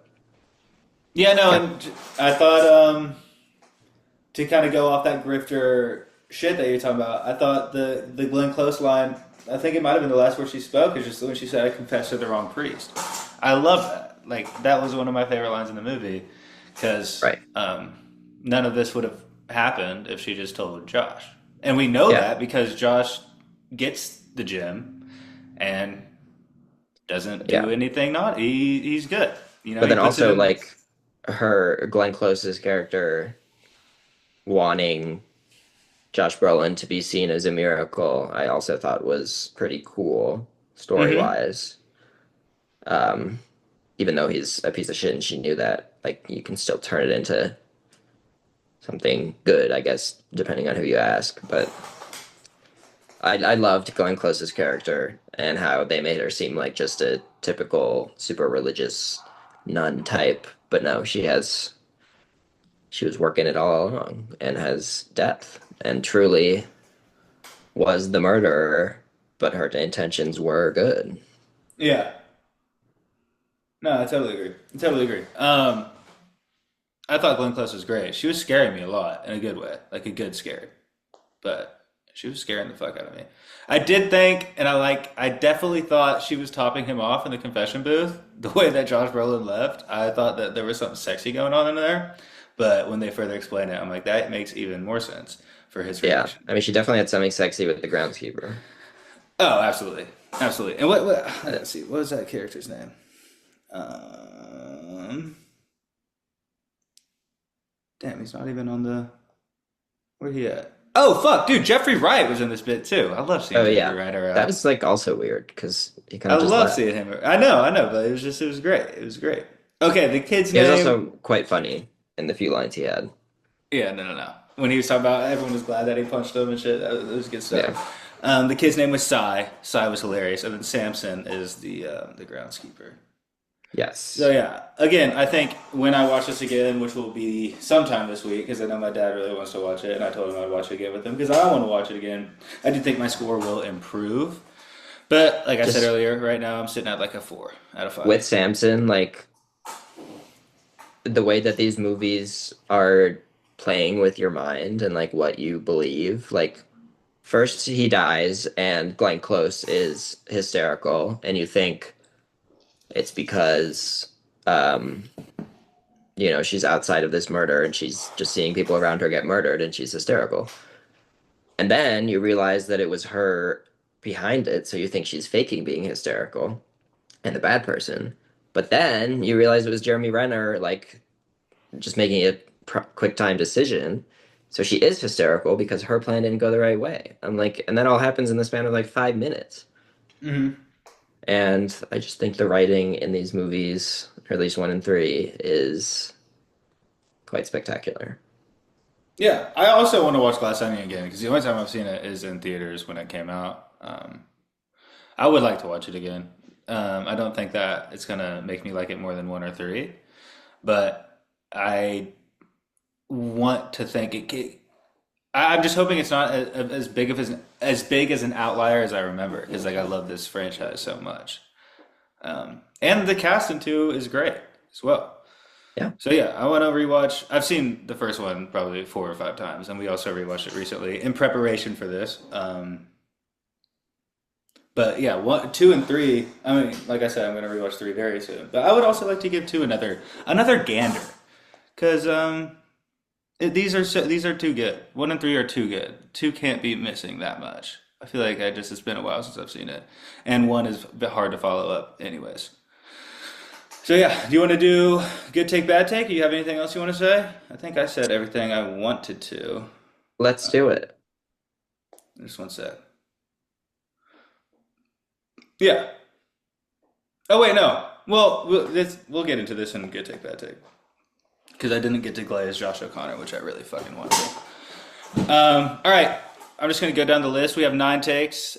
Yeah. No, yeah, and I thought to kind of go off that grifter shit that you're talking about, I thought the Glenn Close line, I think it might have been the last word she spoke, is just when she said, "I confessed to the wrong priest." I love that. Like that was one of my favorite lines in the movie because right. none of this would have happened if she just told Josh, and we know Yeah. that because Josh gets the gym and doesn't Yeah. do anything. Not he's good. You know, But he then puts it also in. like her Glenn Close's character wanting Josh Brolin to be seen as a miracle, I also thought was pretty cool story hmm wise. Um, Even though he's a piece of shit and she knew that, like you can still turn it into something good, I guess, depending on who you ask. But I loved Glenn Close's character and how they made her seem like just a typical super religious nun type. But no, she was working it all along and has depth and truly was the murderer, but her intentions were good. Yeah. No, I totally agree. I totally agree. I thought Glenn Close was great. She was scaring me a lot in a good way, like a good scare. But she was scaring the fuck out of me. I did think, and I definitely thought she was topping him off in the confession booth. The way that Josh Brolin left, I thought that there was something sexy going on in there. But when they further explain it, I'm like, that makes even more sense for his Yeah, reaction. I mean, she definitely had something sexy with the groundskeeper. Oh, absolutely, absolutely. And let's see, what was that character's name? Um, damn, he's not even on the. Where he at? Oh fuck, dude, Jeffrey Wright was in this bit too. I love seeing Oh Jeffrey yeah, Wright that around. was like also weird because he kind I of just love left. seeing him. I know, but it was great. It was great. Okay, the kid's He was name. also quite funny in the few lines he had. Yeah, no, no, no. When he was talking about everyone was glad that he punched him and shit, that was good Yeah. stuff. The kid's name was Cy. Cy was hilarious, and then Samson is the groundskeeper. So Yes. yeah, again, I think when I watch this again, which will be sometime this week, because I know my dad really wants to watch it, and I told him I'd watch it again with him because I want to watch it again. I do think my score will improve, but like I said Just earlier, right now I'm sitting at like a 4 out of 5. with Samson, like the way that these movies are playing with your mind and like what you believe, like first he dies and Glenn Close is hysterical and you think it's because um she's outside of this murder and she's just seeing people around her get murdered and she's hysterical. And then you realize that it was her behind it, so you think she's faking being hysterical and the bad person. But then you realize it was Jeremy Renner, like just making a quick time decision. So she is hysterical because her plan didn't go the right way. I'm like, and that all happens in the span of like 5 minutes. hmm And I just think the writing in these movies, or at least one and three, is quite spectacular. Yeah, I also want to watch Glass Onion again because the only time I've seen it is in theaters when it came out. I would like to watch it again. I don't think that it's gonna make me like it more than one or three, but I want to think I'm just hoping it's not as big of as big as an outlier as I remember because like I love this franchise so much. And the cast in two is great as well. Yeah. So yeah, I want to rewatch. I've seen the first one probably 4 or 5 times, and we also rewatched it recently in preparation for this. But yeah, one, two, and three. I mean, like I said, I'm going to rewatch three very soon. But I would also like to give two another gander because these are too good. One and three are too good. Two can't be missing that much. I feel like it's been a while since I've seen it, and one is a bit hard to follow up, anyways. So yeah, do you want to do good take, bad take? Do you have anything else you want to say? I think I said everything I wanted to. Let's do it. Just one sec. Yeah. Oh wait, no. Well, we'll get into this in good take, bad take because I didn't get to glaze Josh O'Connor, which I really fucking wanted to. All right. I'm just going to go down the list. We have 9 takes.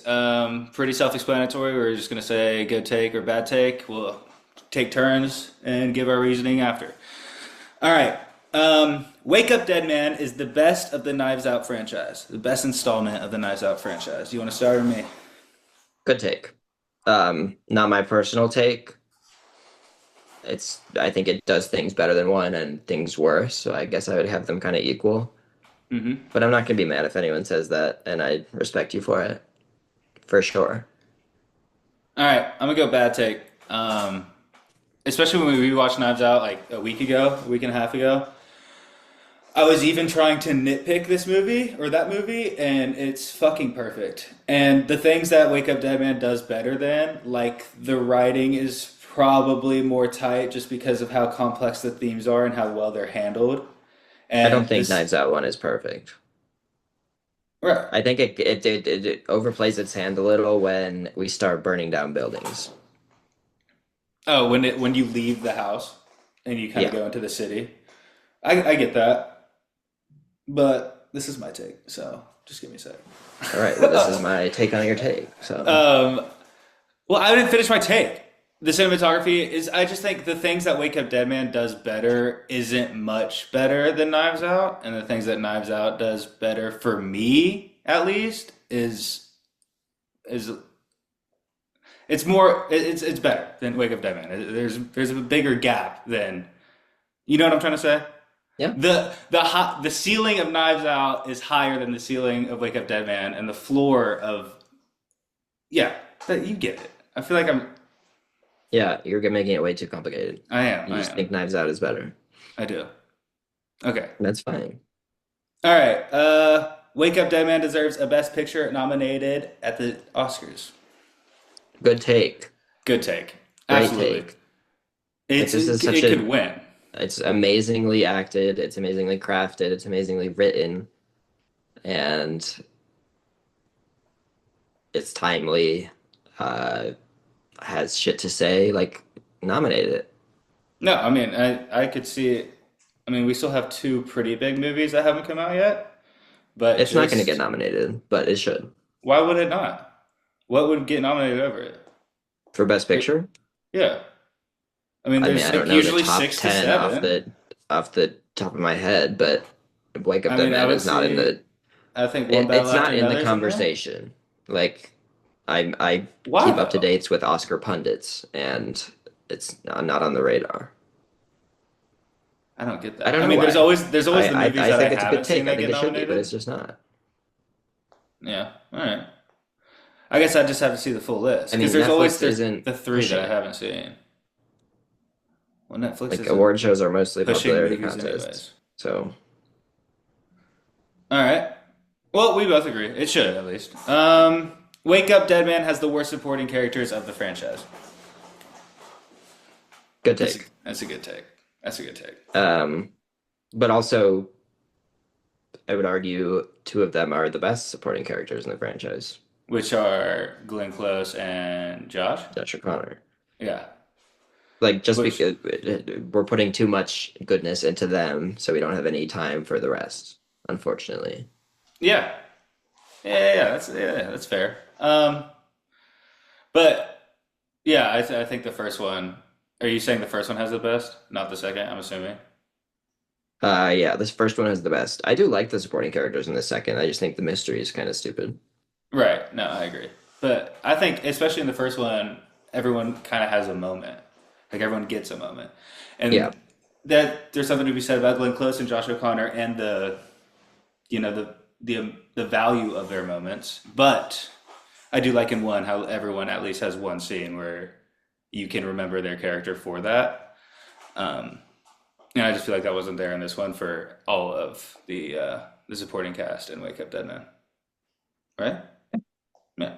Pretty self-explanatory. We're just going to say good take or bad take. We'll take turns and give our reasoning after. All right. Wake Up Dead Man is the best of the Knives Out franchise. The best installment of the Knives Out franchise. You want to start with me? Good take. Not my personal take. I think it does things better than one and things worse, so I guess I would have them kind of equal. Mm-hmm. But I'm not gonna be mad if anyone says that, and I respect you for it, for sure. All right. I'm going to go bad take. Especially when we rewatched Knives Out like a week and a half ago. I was even trying to nitpick this movie or that movie, and it's fucking perfect. And the things that Wake Up Dead Man does better than, like the writing is probably more tight just because of how complex the themes are and how well they're handled. I don't And think this, Knives Out one is perfect. right. I think it overplays its hand a little when we start burning down buildings. Oh, when you leave the house and you kind of Yeah. go into the city, I get that, but this is my take, so just give me a sec. All right. Well, this is my take on your take. So Um, well, I didn't finish my take. The cinematography is, I just think the things that Wake Up Dead Man does better isn't much better than Knives Out, and the things that Knives Out does better for me, at least, is it's better than Wake Up Dead Man. There's a bigger gap than you know what I'm trying to say. yeah, The ceiling of Knives Out is higher than the ceiling of Wake Up Dead Man, and the floor of yeah, but you get it. I feel like yeah, you're making it way too complicated. You I just am, think Knives Out is better. I do. Okay. That's fine. All right. Wake Up Dead Man deserves a Best Picture nominated at the Oscars. Good take. Good take. Great Absolutely. take. Like It's this is such it a could win. it's amazingly acted, it's amazingly crafted, it's amazingly written, and it's timely, uh has shit to say, like nominate it. No, I mean I could see it. I mean we still have two pretty big movies that haven't come out yet, but It's not gonna get just nominated, but it should. why would it not? What would get nominated over it? For Best Like, Picture? yeah. I mean I mean, there's I don't like know the usually top six to 10 off seven. the top of my head, but Wake Up I Dead mean I Man would is not in say the I think one battle it's after not in the another is in there. conversation. Like I Why keep up to though? dates with Oscar pundits, and it's not on the radar. I don't get I that. don't I know mean, why. there's always the movies I that I think it's a good haven't seen take. I that think get it should be, but nominated. it's just not. Yeah, all right. I guess I just have to see the full list I because mean, there's always Netflix isn't the three that pushing I it. haven't seen. Well, Netflix Like isn't award shows are mostly pushing popularity movies contests. anyways. So All right. Well, we both agree. It should at least. Wake Up Dead Man has the worst supporting characters of the franchise. good That's take. that's a good take. That's a good take. Um, but also I would argue two of them are the best supporting characters in the franchise. Which are Glenn Close and Josh. Josh O'Connor. Yeah. Like just Which because we're putting too much goodness into them, so we don't have any time for the rest. unfortunately. Yeah, yeah, that's fair. But yeah, I think the first one. Are you saying the first one has the best, not the second? I'm assuming. Yeah, this first one has the best. I do like the supporting characters in the second. I just think the mystery is kind of stupid. Right. No, I agree. But I think, especially in the first one, everyone kind of has a moment. Like everyone gets a moment, Yeah, and that there's something to be said about Glenn Close and Josh O'Connor and the value of their moments. But I do like in one how everyone at least has one scene where you can remember their character for that. Um, and I just feel like that wasn't there in this one for all of the supporting cast in Wake Up Dead Man, right? Yeah.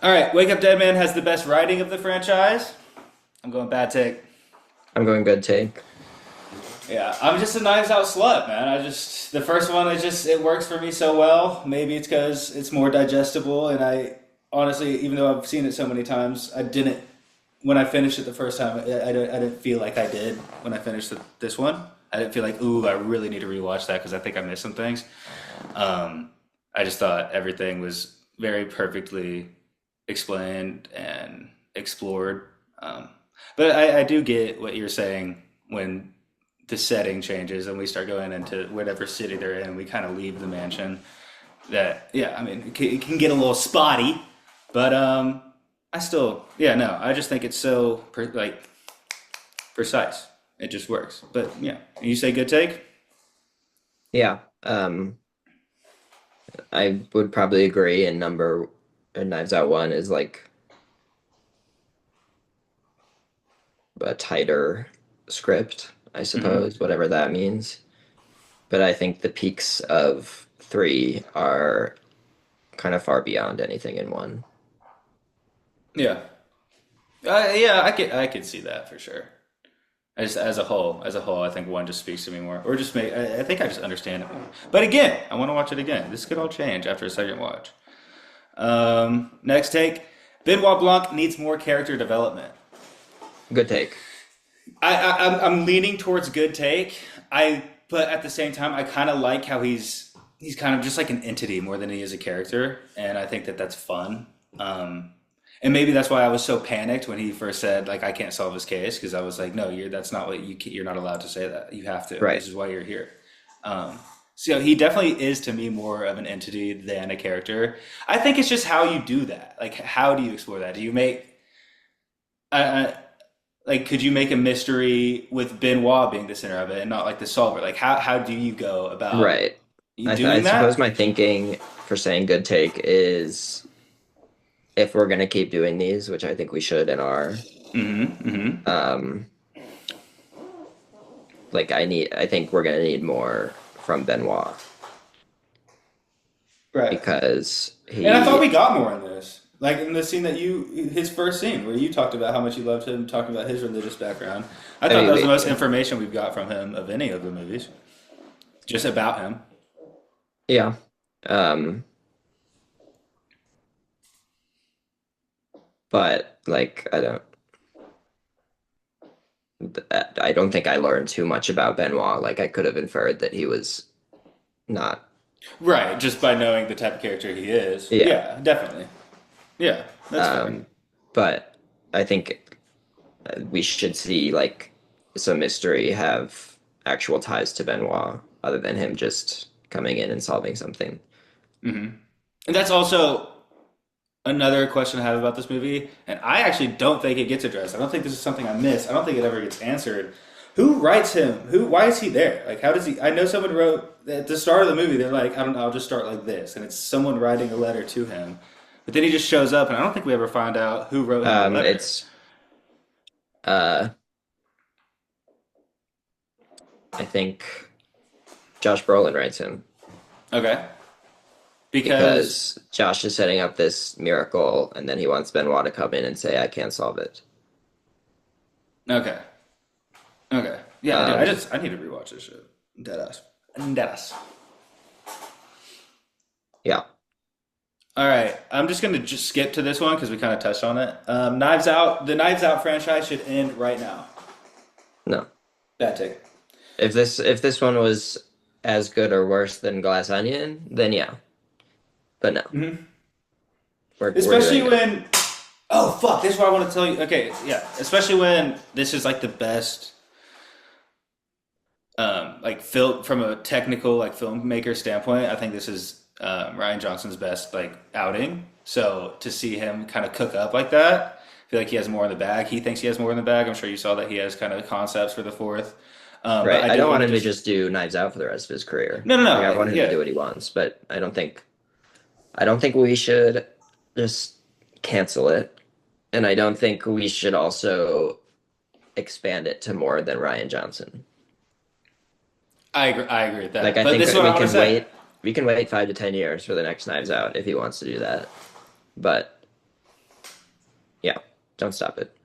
All right, Wake Up Dead Man has the best writing of the franchise. I'm going bad take. I'm going good take. Yeah, I'm just a Knives Out slut, man. The first one, it works for me so well. Maybe it's because it's more digestible, and I honestly, even though I've seen it so many times, I didn't when I finished it the first time. I didn't feel like I did when I finished this one. I didn't feel like, ooh, I really need to rewatch that because I think I missed some things. I just thought everything was very perfectly explained and explored. But I do get what you're saying when the setting changes and we start going into whatever city they're in. We kind of leave the mansion. That yeah, I mean, it can get a little spotty, but I still yeah no. I just think it's so like precise. It just works. But yeah, you say good take. Yeah, I would probably agree. And Knives Out one is like a tighter script, I Hmm. suppose, whatever that means. But I think the peaks of three are kind of far beyond anything in one. Yeah, yeah, I could see that for sure. As a whole, I think one just speaks to me more, or just make. I think I just understand it more. But again, I want to watch it again. This could all change after a second watch. Next take. Benoit Blanc needs more character development. Good take. I'm leaning towards good take. But at the same time, I kind of like how he's kind of just like an entity more than he is a character, and I think that that's fun. And maybe that's why I was so panicked when he first said like I can't solve his case because I was like, no, that's not what you're not allowed to say that. You have to. Right. This is why you're here. So he definitely is to me more of an entity than a character. I think it's just how you do that. Like, how do you explore that? Do you make I, like could you make a mystery with Benoit being the center of it and not like the solver? Like how do you go about Right. you I doing suppose that? my thinking for saying good take is if we're gonna keep doing these, which I think we should and are, Mm-hmm. um, I think we're gonna need more from Benoit Right. because And I thought he, we got more in this. Like in the scene his first scene where you talked about how much you loved him, talking about his religious background. I I thought mean, that was the most information we've got from him of any of the movies, just about him. yeah, um, but like I don't think I learned too much about Benoit. Like I could have inferred that he was not, Right, just by knowing the type of character he is. yeah, Yeah, definitely. Yeah, that's fair. um, but I think we should see like some mystery have actual ties to Benoit other than him just coming in and solving something. And that's also another question I have about this movie, and I actually don't think it gets addressed. I don't think this is something I missed. I don't think it ever gets answered. Who writes him? Why is he there? Like, how does he? I know someone wrote at the start of the movie. They're like, I don't know, I'll just start like this, and it's someone writing a letter to him. But then he just shows up, and I don't think we ever find out who wrote him the letter. It's uh, I think Josh Brolin writes him Okay, because because Josh is setting up this miracle, and then he wants Benoit to come in and say, "I can't solve it." okay, okay, yeah, I do. Um, I need to rewatch this shit. Deadass, deadass. yeah, All right, I'm just gonna just skip to this one because we kind of touched on it. Knives Out, the Knives Out franchise should end right now. no. Bad take. If this one was as good or worse than Glass Onion, then yeah. But no, Hmm. we're Especially doing good. when, oh fuck, this is what I want to tell you. Okay, yeah, especially when this is like the best, like film from a technical like filmmaker standpoint. I think this is Ryan Johnson's best like outing. So to see him kind of cook up like that, I feel like he has more in the bag. He thinks he has more in the bag. I'm sure you saw that he has kind of concepts for the fourth. But Right. I I did don't want want to him to just just do Knives Out for the rest of his career. no, no, Like I no, want him to yeah. do what he wants, but I don't think we should just cancel it. And I don't think we should also expand it to more than Ryan Johnson. I agree with Like that. I But think this is what I want to say. we can wait 5 to 10 years for the next Knives Out if he wants to do that. But yeah, don't stop it.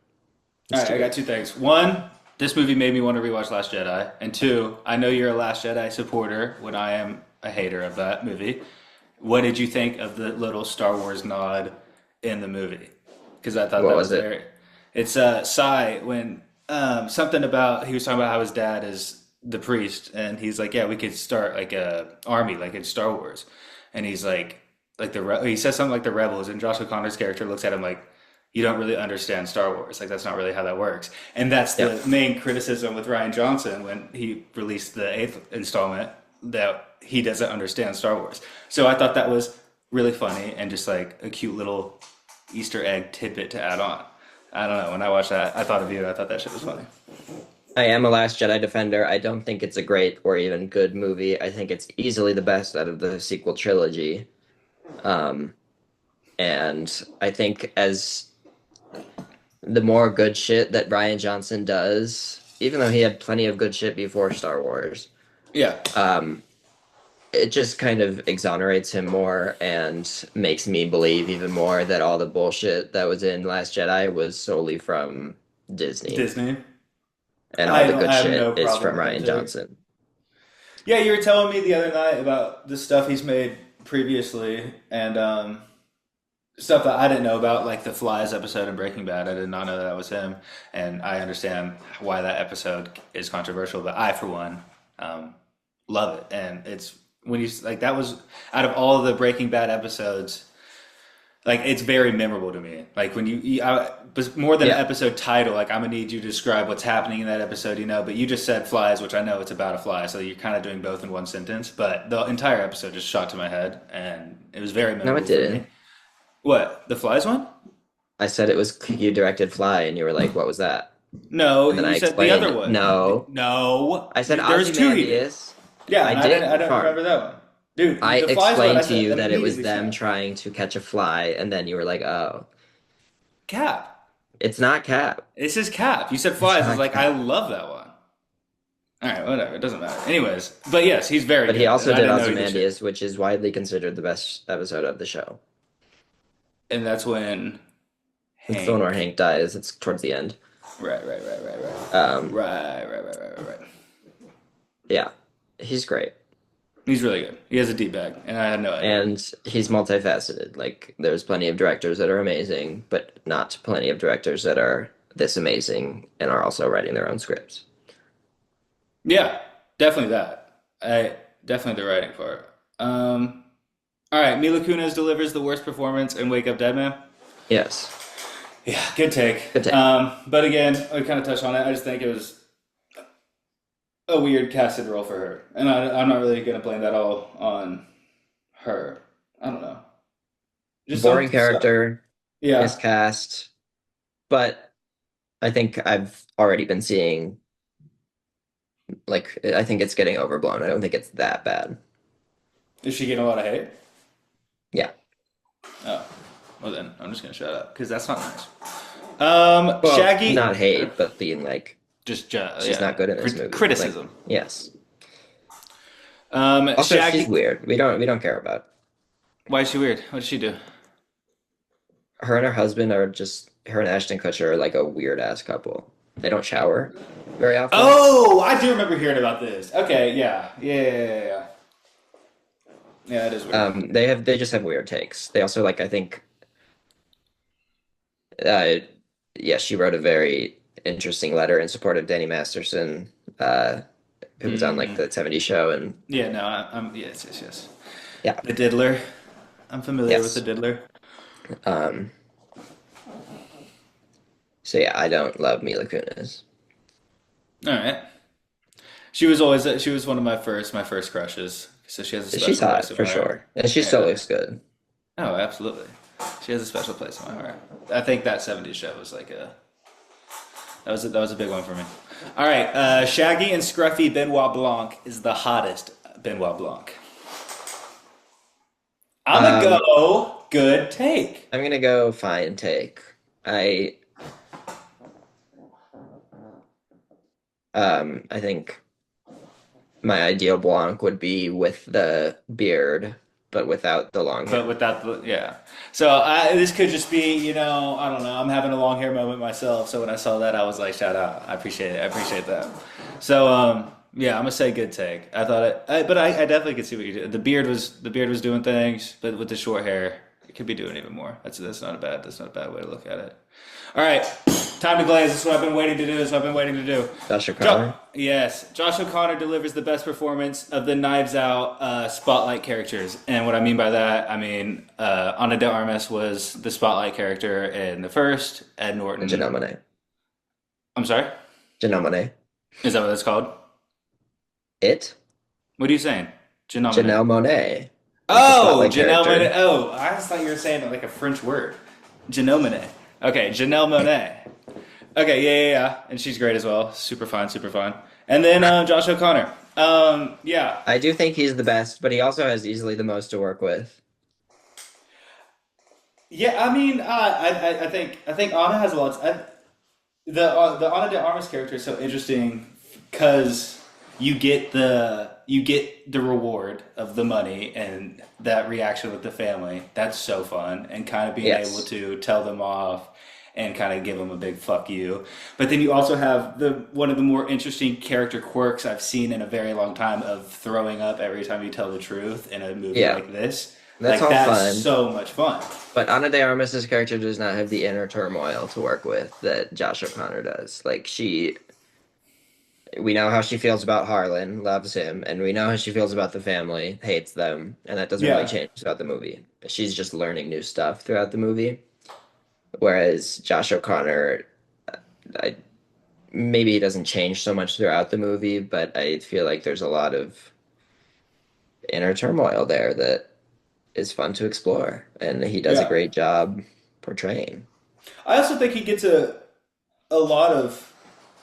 All It's right, too I got good. two things. One, this movie made me want to rewatch Last Jedi. And two, I know you're a Last Jedi supporter when I am a hater of that movie. What did you think of the little Star Wars nod in the movie? Because I thought What that was was it? very. It's Sai when something about he was talking about how his dad is the priest, and he's like, yeah, we could start like a army like in Star Wars, and he's like he says something like the rebels, and Josh O'Connor's character looks at him like, you don't really understand Star Wars, like that's not really how that works, and that's Yeah. the main criticism with Ryan Johnson when he released the eighth installment that he doesn't understand Star Wars. So I thought that was really funny and just like a cute little Easter egg tidbit to add on. I don't know. When I watched that, I thought of you. I thought that shit was funny. I am a Last Jedi defender. I don't think it's a great or even good movie. I think it's easily the best out of the sequel trilogy. Um, and I think as the more good shit that Ryan Johnson does, even though he had plenty of good shit before Star Wars, Yeah, um, it just kind of exonerates him more and makes me believe even more that all the bullshit that was in Last Jedi was solely from Disney, Disney. and all the good I have no shit is problem from with that Ryan take. Johnson. Yeah, you were telling me the other night about the stuff he's made previously and stuff that I didn't know about, like the Flies episode in Breaking Bad. I did not know that that was him, and I understand why that episode is controversial. But I, for one, love it, and it's when you like that was out of all of the Breaking Bad episodes. Like it's very memorable to me. Like when but more than an Yeah. episode title, like I'm gonna need you to describe what's happening in that episode, you know. But you just said flies, which I know it's about a fly, so you're kind of doing both in one sentence. But the entire episode just shot to my head, and it was very No, it memorable for me. didn't. What, the flies one? I said it was you directed Fly, and you were like, "What was that?" No, And then you I said the other explained, one. "No." No, I said there's two he did. Ozymandias. Yeah, I and did I don't confirm. remember that one. Dude, I the flies one, I explained to said you that it was immediately them snapped. trying to catch a fly, and then you were like, "Oh, Cap. it's not Cap. This is Cap. You said It's flies. I was not like, I Cap." love that one. All right, whatever. It doesn't matter. Anyways, but yes, he's very But he good, and also I did didn't know he did shit. Ozymandias, which is widely considered the best episode of the show. And that's when It's the one where Hank. Hank dies. It's towards the end. Right. Um, Right. yeah, he's great, He's really good. He has a deep bag, and I had no idea. and he's multifaceted. Like, there's plenty of directors that are amazing, but not plenty of directors that are this amazing and are also writing their own scripts. Yeah, definitely that. I definitely the writing part. All right, Mila Kunis delivers the worst performance in Wake Up Dead Man. Yes, Yeah, good take. good take. But again, I kind of touched on it. I just think it was a weird casted role for her, and I'm not really gonna blame that all on her. I don't know. Just some Boring stuff. character, Yeah. miscast, but I think I've already been seeing, like, I think it's getting overblown. I don't think it's that bad. Is she getting a lot of hate? Yeah. Oh, well then I'm just gonna shut up because that's not nice. Well, Shaggy, not hate, but being like, she's yeah, not good in this movie. Like, criticism. yes. Also, she's Shaggy, weird. We don't care about why is she weird? What did she do? her and her husband are just her and Ashton Kutcher are like a weird ass couple. They don't shower very often. Oh, I do remember hearing about this. Okay, yeah. Yeah, that is weird. They just have weird takes. They also like I think uh yeah, she wrote a very interesting letter in support of Danny Masterson, uh who was on like the '70s show, and Yeah, no, I'm yes, yes, yes. yeah, The Diddler. I'm familiar with the yes. Diddler. Um, so yeah, I don't love Mila Kunis. All right. She was one of my first crushes. So she has a She's special place hot in for my heart. sure, and she still Yeah. looks good. Oh, absolutely. She has a special place in my heart. I think that '70s show was like a that was a big one for me. All right, Shaggy and Scruffy Benoit Blanc is the hottest Benoit Blanc. I'm gonna Um, go good take. I'm gonna go fine take. I I think my ideal Blanc would be with the beard, but without the long But hair. without the yeah, this could just be I don't know. I'm having a long hair moment myself. So when I saw that, I was like, shout out. I appreciate it. I appreciate that. So yeah, I'm gonna say good take. I thought but I definitely could see what you did. The beard was doing things, but with the short hair, it could be doing even more. That's not a bad way to look at it. All right, time to glaze. This is what I've been waiting to do. This is what I've been waiting to do. Josh O'Connor. Yes, Josh O'Connor delivers the best performance of the Knives Out spotlight characters, and what I mean by that, I mean Ana de Armas was the spotlight character in the first. Ed Janelle Norton. Monáe. I'm sorry, Janelle Monáe. is that what that's called? It? What are you saying? Janelle Janelle Monáe is the Oh, spotlight Janelle Monáe. character. Oh, I just thought you were saying it like a French word. Janelle Monáe. Okay, Janelle Monáe. Okay, yeah. And she's great as well. Super fine, super fine. And then Josh O'Connor. Yeah. I do think he's the best, but he also has easily the most to work with. Yeah, I mean, I think Anna has a lot. The Ana de Armas character is so interesting because you get the reward of the money and that reaction with the family. That's so fun and kind of being able Yes. to tell them off and kind of give them a big fuck you. But then you also have the one of the more interesting character quirks I've seen in a very long time of throwing up every time you tell the truth in a movie Yeah. like this. That's Like all that's fun. so much fun. But Ana de Armas's character does not have the inner turmoil to work with that Josh O'Connor does. Like we know how she feels about Harlan, loves him, and we know how she feels about the family, hates them, and that doesn't really Yeah. change throughout the movie. She's just learning new stuff throughout the movie. Whereas Josh O'Connor, I maybe he doesn't change so much throughout the movie, but I feel like there's a lot of inner turmoil there that is fun to explore, and he does a Yeah. great job portraying. I also think he gets a lot of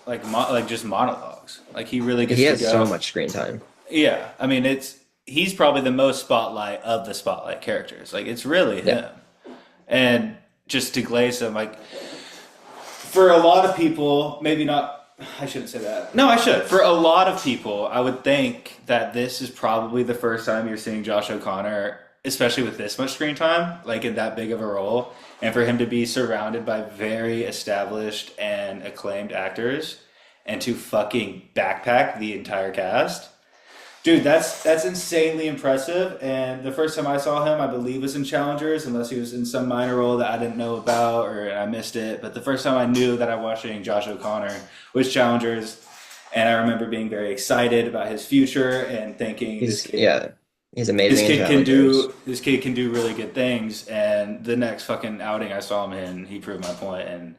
like just monologues. Like he really He gets to has so go. much screen time. Yeah, I mean he's probably the most spotlight of the spotlight characters. Like it's really Yeah. him. And just to glaze him, like for a lot of people, maybe not. I shouldn't say that. No, I should. For a lot of people, I would think that this is probably the first time you're seeing Josh O'Connor, especially with this much screen time, like in that big of a role, and for him to be surrounded by very established and acclaimed actors, and to fucking backpack the entire cast. Dude, that's insanely impressive. And the first time I saw him, I believe was in Challengers, unless he was in some minor role that I didn't know about or I missed it. But the first time I knew that I was watching Josh O'Connor was Challengers, and I remember being very excited about his future and thinking Yeah, he's amazing in Challengers. this kid can do really good things. And the next fucking outing I saw him in, he proved my point. And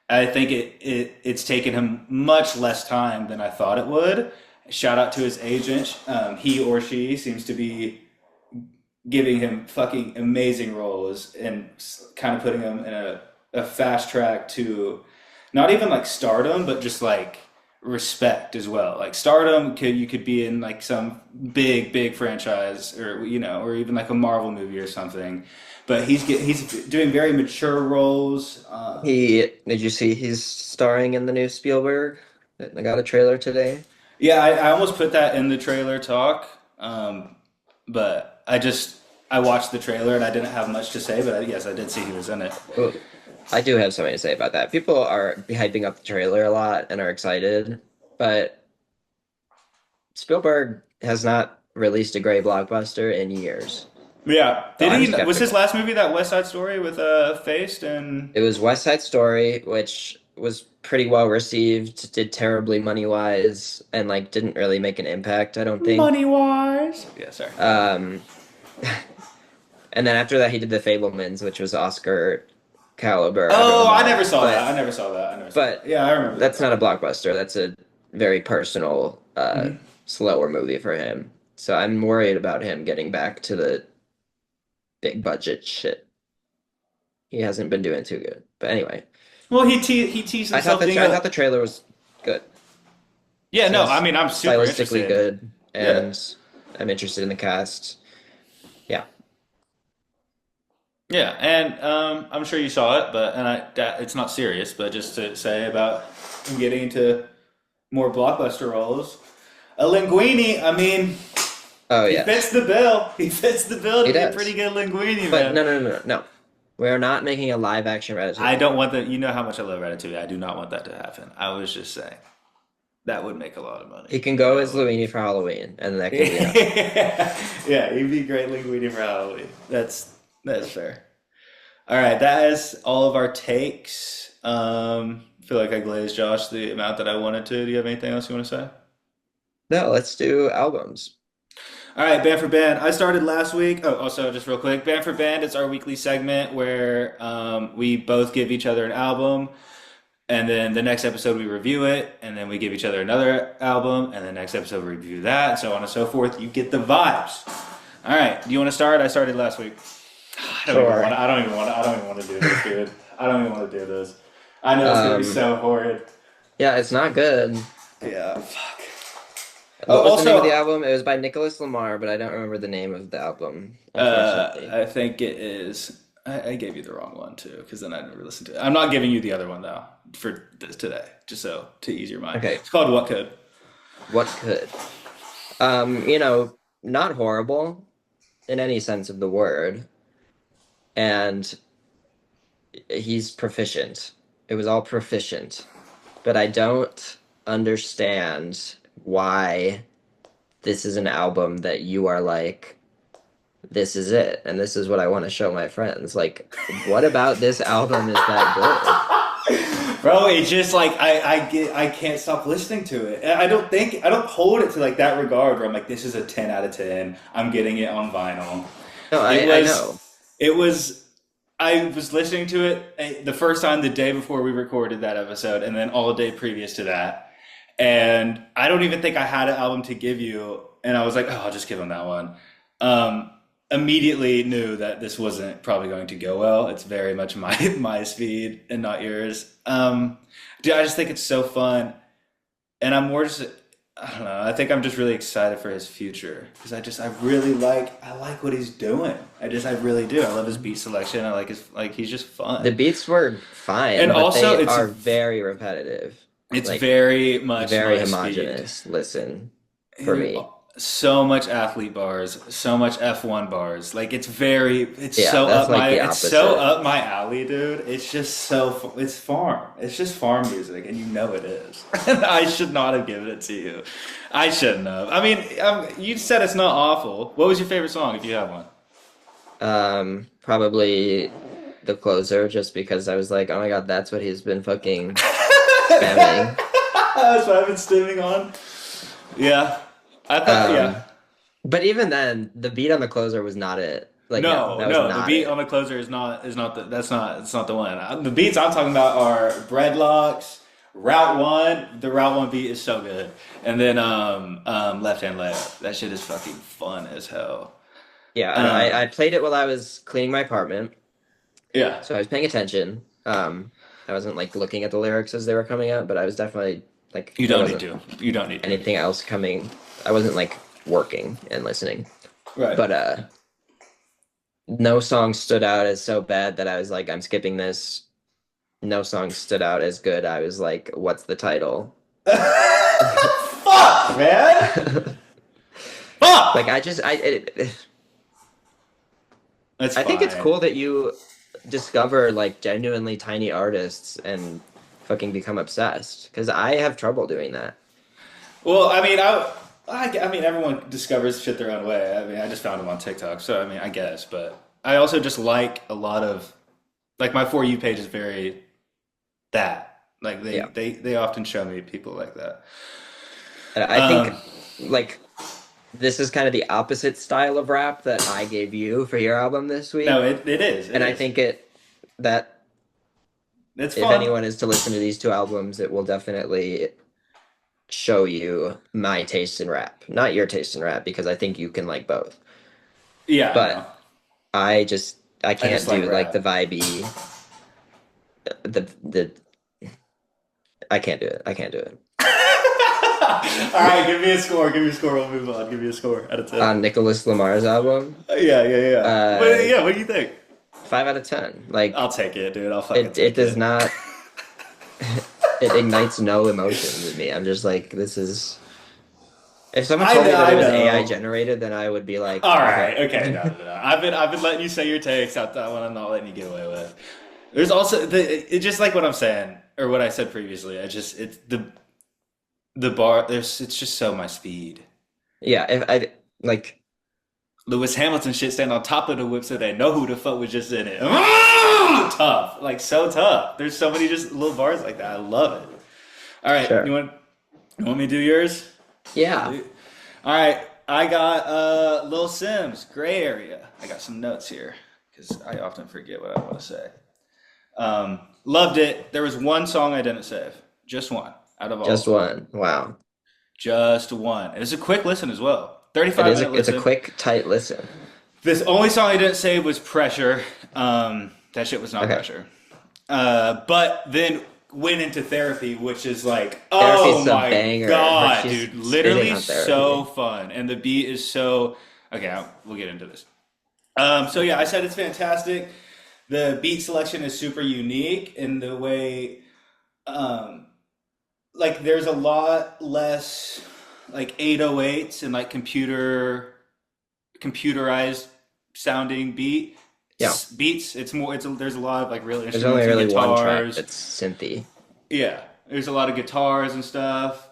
I think it's taken him much less time than I thought it would. Shout out to his agent. He or she seems to be giving him fucking amazing roles and kind of putting him in a fast track to not even like stardom, but just like respect as well. Like stardom you could be in like some big franchise or or even like a Marvel movie or something. But he's doing very mature roles. Did you see he's starring in the new Spielberg? I got a trailer today. Yeah, I almost put that in the trailer talk, but I watched the trailer and I didn't have much to say, but yes, I did see he was in it. Well, I do have something to say about that. People are hyping up the trailer a lot and are excited, but Spielberg has not released a great blockbuster in years. Yeah, So did I'm he? Was his skeptical. last movie that West Side Story with Faced and It was West Side Story, which was pretty well received, did terribly money wise, and like didn't really make an impact, I don't think. Money wise. Yeah, sorry. Go ahead. Um, and then after that, he did The Fablemans, which was Oscar caliber. I don't know Oh, I never why, saw that. I never saw that. I never saw that. but Yeah, I remember that that's not part. a blockbuster. That's a very personal, Mhm. slower movie for him. So I'm worried about him getting back to the big budget shit. He hasn't been doing too good. But anyway, Well, he teased himself being I thought a. the trailer was good. Yeah, no, I Seems mean I'm super stylistically interested. good, Yeah, and I'm interested in the cast. Yeah. yeah, and I'm sure you saw it, but it's not serious, but just to say about him getting into more blockbuster roles. A Linguini, I mean, Oh he yeah, fits the bill. He fits the bill he to be a pretty does. good Linguini, But man. no. We're not making a live action I Ratatouille. don't want that. You know how much I love Ratatouille. I do not want that to happen. I was just saying that would make a lot of money. He can go as Luini for Halloween, and that can be enough. Yeah, he'd be great Linguini for Halloween. That's fair. All right, that is all of our takes. I feel like I glazed Josh the amount that I wanted to. Do you have anything else you want to say? No, let's do albums. All right, Band for Band. I started last week. Oh, also, just real quick, Band for Band is our weekly segment where we both give each other an album, and then the next episode we review it, and then we give each other another album, and the next episode we review that, and so on and so forth. You get the vibes. All right, do you want to start? I started last week. Sure. I don't even want to do this, dude. I don't even want to do this. I know it's gonna be Um, so horrid. yeah, it's not good. Yeah, fuck. Oh, What was the name of the also, album? It was by Nicholas Lamar, but I don't remember the name of the album, unfortunately. I think it is. I gave you the wrong one too, because then I never listened to it. I'm not giving you the other one though for this today, just so to ease your mind. Okay, It's called What Could. what could? Not horrible in any sense of the word, and he's proficient. It was all proficient, but I don't understand why this is an album that you are like, this is it, and this is what I want to show my friends. Like, what about this album is that good? Bro, it's just like I can't stop listening to it. And I don't hold it to like that regard where I'm like this is a 10 out of 10. I'm getting it on vinyl. No, It I was know. it was I was listening to it the first time the day before we recorded that episode and then all day previous to that. And I don't even think I had an album to give you and I was like, "Oh, I'll just give him that one." Um Immediately knew that this wasn't probably going to go well. It's very much my my speed and not yours. Dude, I just think it's so fun, and I'm more just I don't know. I think I'm just really excited for his future because I like what he's doing. I really do. I love his beat selection. I like his like he's just The fun, beats were and fine, but also they are very repetitive. it's Like, very much very my speed. homogenous listen for Dude, me. so much athlete bars, so much F1 bars. Like it's Yeah, so that's like the it's so opposite. up my alley, dude. It's just it's farm. It's just farm music and you know it is. And I should not have given it to you. I shouldn't have. I mean, you said it's not awful. What was your favorite song if you have one? Probably the closer, just because I was like, oh my God, that's what he's been fucking spamming. That's what I've been stimming on. Yeah. I thought yeah. Um, but even then, the beat on the closer was not it. Like, no, No, that was no, the not beat on it. the closer is not the that's not it's not the one. The beats I'm talking about are Breadlocks, Route One. The Route One beat is so good, and then Left Hand Layup. That shit is fucking fun as hell. Yeah, I know. I Um, played it while I was cleaning my apartment, yeah, so I was paying attention. I wasn't like looking at the lyrics as they were coming out, but I was definitely like, you there don't need wasn't to. You don't need to. anything else coming. I wasn't like working and listening. Right. But no song stood out as so bad that I was like, I'm skipping this. No song stood out as good. I was like, what's the title? Fuck, man. Like, Fuck. That's I think it's fine. cool that you discover like genuinely tiny artists and fucking become obsessed, because I have trouble doing that. Well, I mean, everyone discovers shit their own way. I mean, I just found them on TikTok, so I mean, I guess. But I also just like a lot of like my For You page is very that. Like Yeah. they often show me people like that. And I think Um, like this is kind of the opposite style of rap that I gave you for your album this no, week. it is. It And I is. think that It's if fun. anyone is to listen to these two albums, it will definitely show you my taste in rap. Not your taste in rap, because I think you can like both. Yeah, I know. But I I just can't like do like the rap. vibey the I can't do it. I can't do it. All right, give me a score. Give me a score. We'll move on. Give me a score out of 10. On Nicholas Lamar's album, Yeah, yeah, yeah. But uh yeah, what do you think? 5 out of 10. I'll Like take it, dude. I'll fucking it take does it. not it ignites no emotions in me. I'm just like, this is if someone told me that I it was AI know. generated, then I would be like, All okay. right, okay, no, no, no. I've been letting you say your takes. That one I'm not letting you get away with. There's also it's just like what I'm saying or what I said previously. It's the bar. It's just so my speed. Yeah, if I like Lewis Hamilton shit stand on top of the whip so they know who the fuck was just in it. Tough, like so tough. There's so many just little bars like that. I love it. All right, sure. you want me to do yours? Yeah. All right, I got Lil Sims, Gray Area. I got some notes here because I often forget what I want to say. Loved it. There was one song I didn't save, just one out of all of Just them, one. Wow. just one. And it's a quick listen as well, It 35 is minute it's a listen. quick, tight listen. This only song I didn't save was Pressure. That shit was not Okay. Pressure. But then went into Therapy, which is like, oh Therapy's a my banger. god, She's dude, spitting literally on so Therapy. fun, and the beat is so. Okay, we'll get into this. So yeah, I said it's fantastic. The beat selection is super unique in the way, um, like there's a lot less like 808s and like computerized sounding Yeah. beats. It's more. There's a lot of like real There's only instruments and really one track guitars. that's synthy. Yeah, there's a lot of guitars and stuff.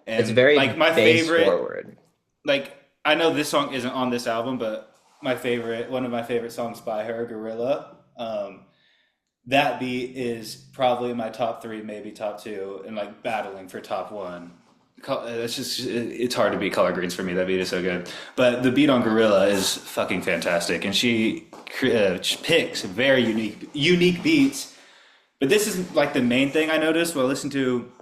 It's And very like my bass favorite, forward. like I know this song isn't on this album, but one of my favorite songs by her, Gorilla. That beat is probably my top three, maybe top two, and like battling for top one. It's just it's hard to beat Color Greens for me. That beat is so good, but the beat on Gorilla is fucking fantastic, and she picks very unique beats. But this is like the main thing I noticed when I listened to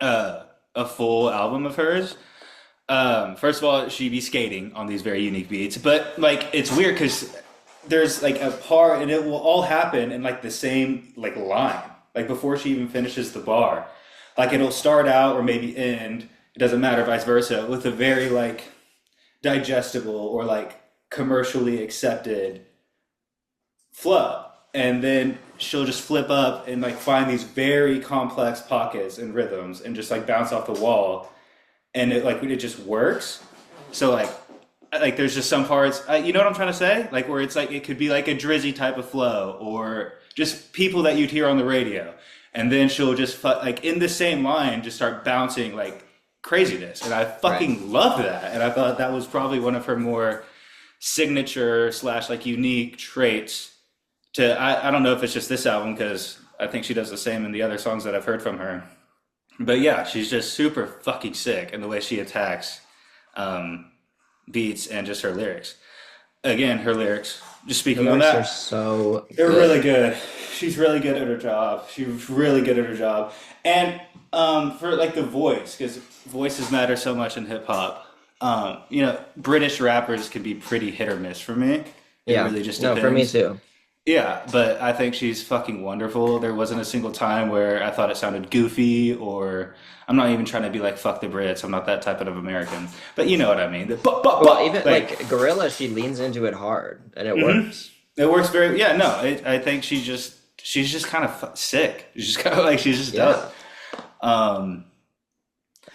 a full album of hers. First of all, she be skating on these very unique beats, but like it's weird because there's like a part, and it will all happen in like the same like line, like before she even finishes the bar. Like it'll start out or maybe end. It doesn't matter, vice versa, with a very like digestible or like commercially accepted flow, and then she'll just flip up and like find these very complex pockets and rhythms and just like bounce off the wall, and it just works. So like there's just some parts, you know what I'm trying to say, like where it's like it could be like a Drizzy type of flow or just people that you'd hear on the radio, and then she'll just like in the same line just start bouncing like craziness, and I Right. fucking love that, and I thought that was probably one of her more signature slash like unique traits. I don't know if it's just this album because I think she does the same in the other songs that I've heard from her. But yeah, she's just super fucking sick in the way she attacks um, beats and just her lyrics. Again, her lyrics. Just The speaking on lyrics are that, so they're really good. good. She's really good at her job. She's really good at her job. And for like the voice, because voices matter so much in hip hop. British rappers can be pretty hit or miss for me. It Yeah. really just No, for me depends. too. Yeah, but I think she's fucking wonderful. There wasn't a single time where I thought it sounded goofy, or I'm not even trying to be like fuck the Brits. I'm not that type of American, but you know what I mean. The Well, even like like Gorilla, she leans into it hard and it works. it works very. Yeah, no, I think she's just kind of sick. She's just kind of like she's just Yeah. dope. Um,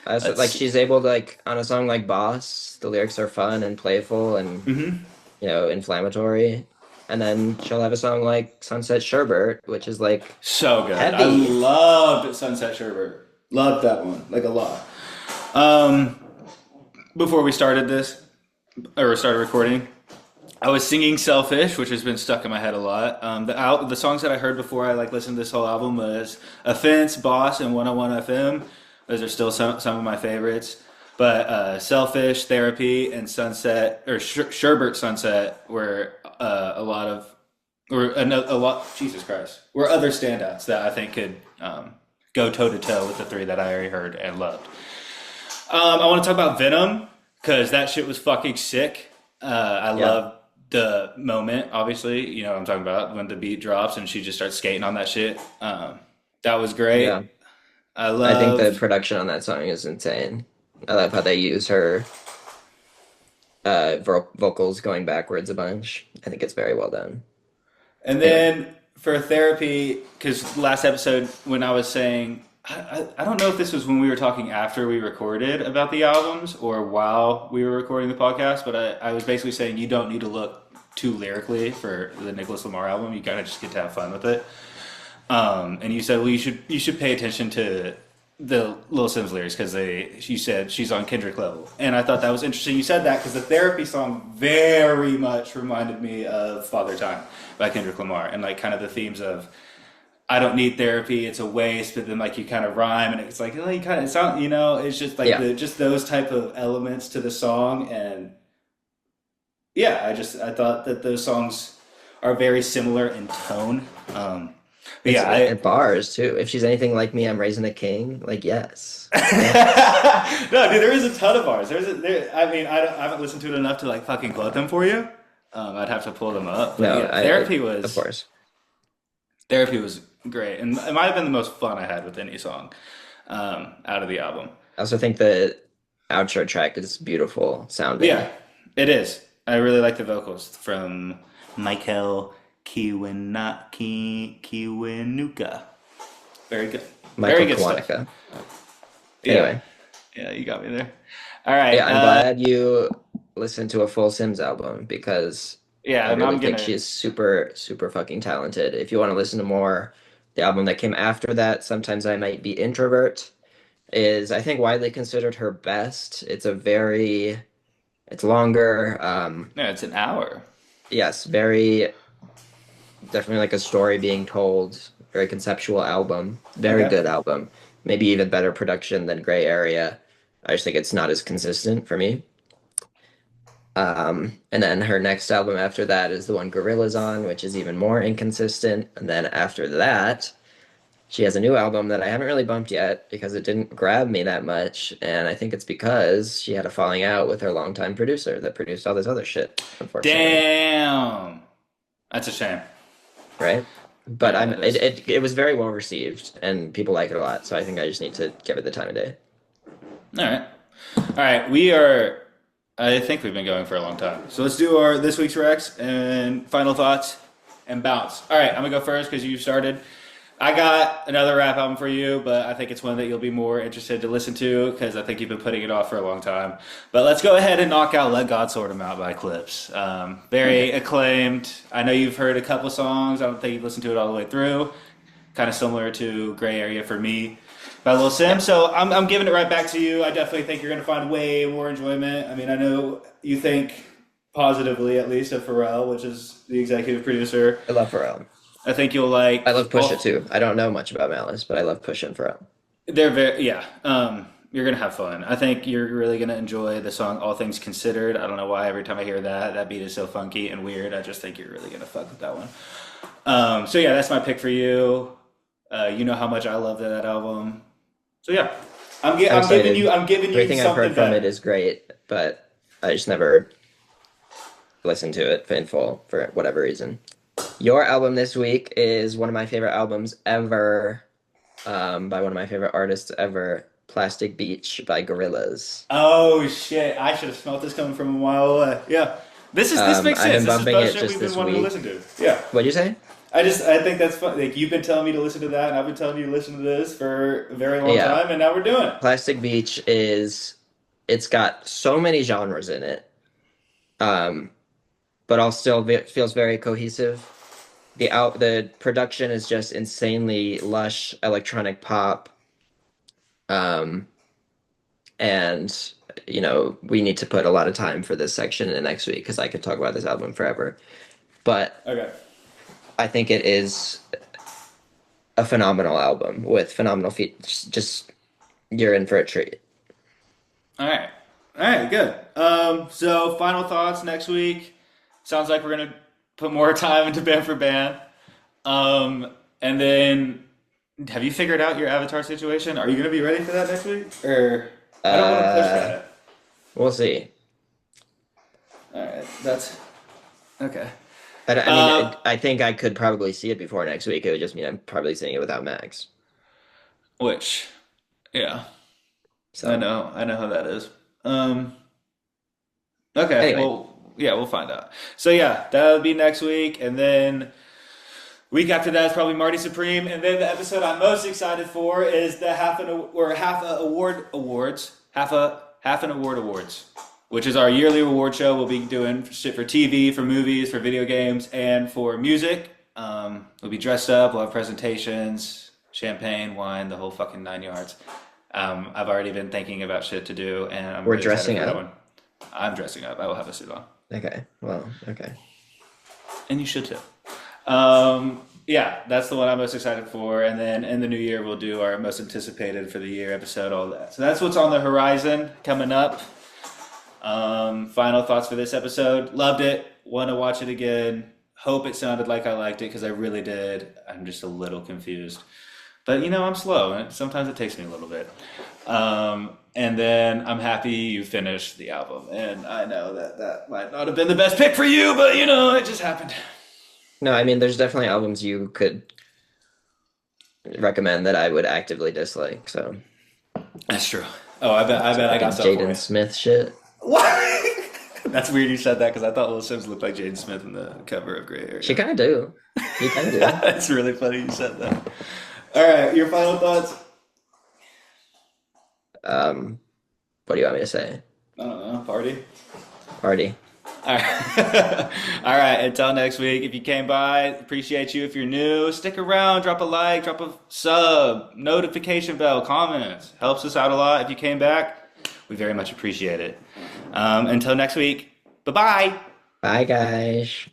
Like that's she's able to like on a song like Boss, the lyrics are fun and playful and inflammatory. And then she'll have a song like Sunset Sherbert, which is like so good. I heavy. loved Sunset Sherbert. Loved that one like a lot. Um, Before we started this or started recording, I was singing "Selfish," which has been stuck in my head a lot. The songs that I heard before I like listened to this whole album was "Offense," "Boss," and "101 FM." Those are still some of my favorites. But "Selfish," "Therapy," and "Sunset" or "Sherbert Sunset" were a lot of or a lot. Jesus Christ, were other standouts that I think could go toe to toe with the three that I already heard and loved. I want to talk about Venom because that shit was fucking sick. I Yeah, love the moment, obviously. You know what I'm talking about when the beat drops and she just starts skating on that shit. That was yeah. great. I I think the love, production on that song is insane. I love how they use her vocals going backwards a bunch. I think it's very well done. and Anyway, then for therapy, because last episode when I was saying, I don't know if this was when we were talking after we recorded about the albums or while we were recording the podcast, but I was basically saying you don't need to look too lyrically for the Nicholas Lamar album. You kind of just get to have fun with it. And you said, well, you should pay attention to the Lil Sims lyrics because you said she's on Kendrick level, and I thought that was interesting. You said that because the therapy song very much reminded me of Father Time by Kendrick Lamar, and like kind of the themes of I don't need therapy, it's a waste, but then like you kind of rhyme, and it's like oh, you kind of it sound, it's just like yeah, the just those type of elements to the song, and yeah, I thought that those songs are very similar in tone. But it's yeah, I it bars too. If she's anything like me, I'm raising a king. Like yes, yes. no, dude, there is a ton of bars. I mean, I haven't listened to it enough to like fucking quote them for you. I'd have to pull them up. But No, yeah, of course. therapy was great, and it might have been the most fun I had with any song out of the album. I also think the outro track is beautiful sounding. Yeah, it is. I really like the vocals from Michael Kiwanuka. Very good. Very Michael good stuff. Kiwanuka. Yeah, Anyway, yeah, you got me there. All right. yeah, I'm glad you listened to a full Sims album because Yeah, I and really I'm think gonna. she is super, super fucking talented. If you want to listen to more, the album that came after that, Sometimes I Might Be Introvert, is I think widely considered her best. It's longer. Yeah, it's an hour. Yes, very definitely like a story being told. Very conceptual album. Very Okay. good album. Maybe even better production than Gray Area. I just think it's not as consistent for me. And then her next album after that is the one Gorillaz on, which is even more inconsistent. And then after that, she has a new album that I haven't really bumped yet because it didn't grab me that much. And I think it's because she had a falling out with her longtime producer that produced all this other shit, unfortunately. Damn. That's a shame. Right? But Yeah, I'm that is. it was very well received and people like it a lot. So I think I just need to give it the time of day. All right. All right. We are. I think we've been going for a long time. So let's do our this week's Rex and final thoughts and bounce. All right. I'm gonna go first because you started. I got another rap album for you, but I think it's one that you'll be more interested to listen to because I think you've been putting it off for a long time. But let's go ahead and knock out "Let God Sort 'Em Out" by Clips. Very Okay. acclaimed. I know you've heard a couple songs. I don't think you've listened to it all the way through. Kind of similar to Gray Area for me by Lil Sim. Yeah. So I'm giving it right back to you. I definitely think you're going to find way more enjoyment. I mean, I know you think positively, at least, of Pharrell, which is the executive producer. I love Pharrell. I think you'll like I love Pusha all. too. I don't know much about Malice, but I love Pusha and Pharrell. They're very yeah. You're gonna have fun. I think you're really gonna enjoy the song "All Things Considered." I don't know why every time I hear that beat is so funky and weird. I just think you're really gonna fuck with that one. So yeah, that's my pick for you. You know how much I love that album. So yeah, I'm excited. I'm giving you Everything I've something heard from it better. is great, but I just never listened to it in full for whatever reason. Your album this week is one of my favorite albums ever, by one of my favorite artists ever, Plastic Beach by Gorillaz. Oh shit! I should have smelt this coming from a mile away. Yeah, this makes I've sense. been This is bumping about it shit just we've been this wanting to listen week. to. Yeah. What'd you say? I think that's fun. Like you've been telling me to listen to that, and I've been telling you to listen to this for a very long Yeah, time, and now we're doing it. Plastic Beach it's got so many genres in it, um, but all still feels very cohesive. The production is just insanely lush electronic pop, um, and we need to put a lot of time for this section in the next week because I could talk about this album forever. But Okay. I think it is a phenomenal album with phenomenal feat. Just you're in for a treat. All right. All right, good. So final thoughts next week. Sounds like we're gonna put more time into band for band. And then have you figured out your avatar situation? Are you gonna be ready for that next week? Or I don't want to push Uh, that. we'll see. All right, that's okay. I mean, Uh, I think I could probably see it before next week. It would just mean I'm probably seeing it without Max. which, yeah, So I know how that is. Um, okay, anyway, well, yeah, we'll find out. So yeah, that'll be next week, and then week after that is probably Marty Supreme, and then the episode I'm most excited for is the half a award awards, half an award awards, which is our yearly award show. We'll be doing shit for TV, for movies, for video games, and for music. We'll be dressed up. We'll have presentations, champagne, wine, the whole fucking 9 yards. I've already been thinking about shit to do, and I'm we're really excited dressing for that up. one. I'm dressing up. I will have a suit on, Okay. Well, okay. and you should too. Yeah, that's the one I'm most excited for. And then in the new year, we'll do our most anticipated for the year episode, all that. So that's what's on the horizon coming up. Final thoughts for this episode. Loved it. Want to watch it again. Hope it sounded like I liked it because I really did. I'm just a little confused. But I'm slow, and sometimes it takes me a little bit. And then I'm happy you finished the album. And I know that that might not have been the best pick for you, but it just happened. No, I mean, there's definitely albums you could recommend that I would actively dislike. So That's true. Oh, I bet I got fucking stuff for Jaden you. Smith shit. What? That's weird you said that because I thought Will Sims looked like Jaden Smith in the cover of Gray She Area. kind of do. You kind of do. That's really funny you said that. All right, your final thoughts? What do you want me to say? I don't know. Party. Party. All right. All right. Until next week. If you came by, appreciate you. If you're new, stick around. Drop a like. Drop a sub. Notification bell. Comments. Helps us out a lot. If you came back, we very much appreciate it. Until next week. Bye bye. Bye, guys.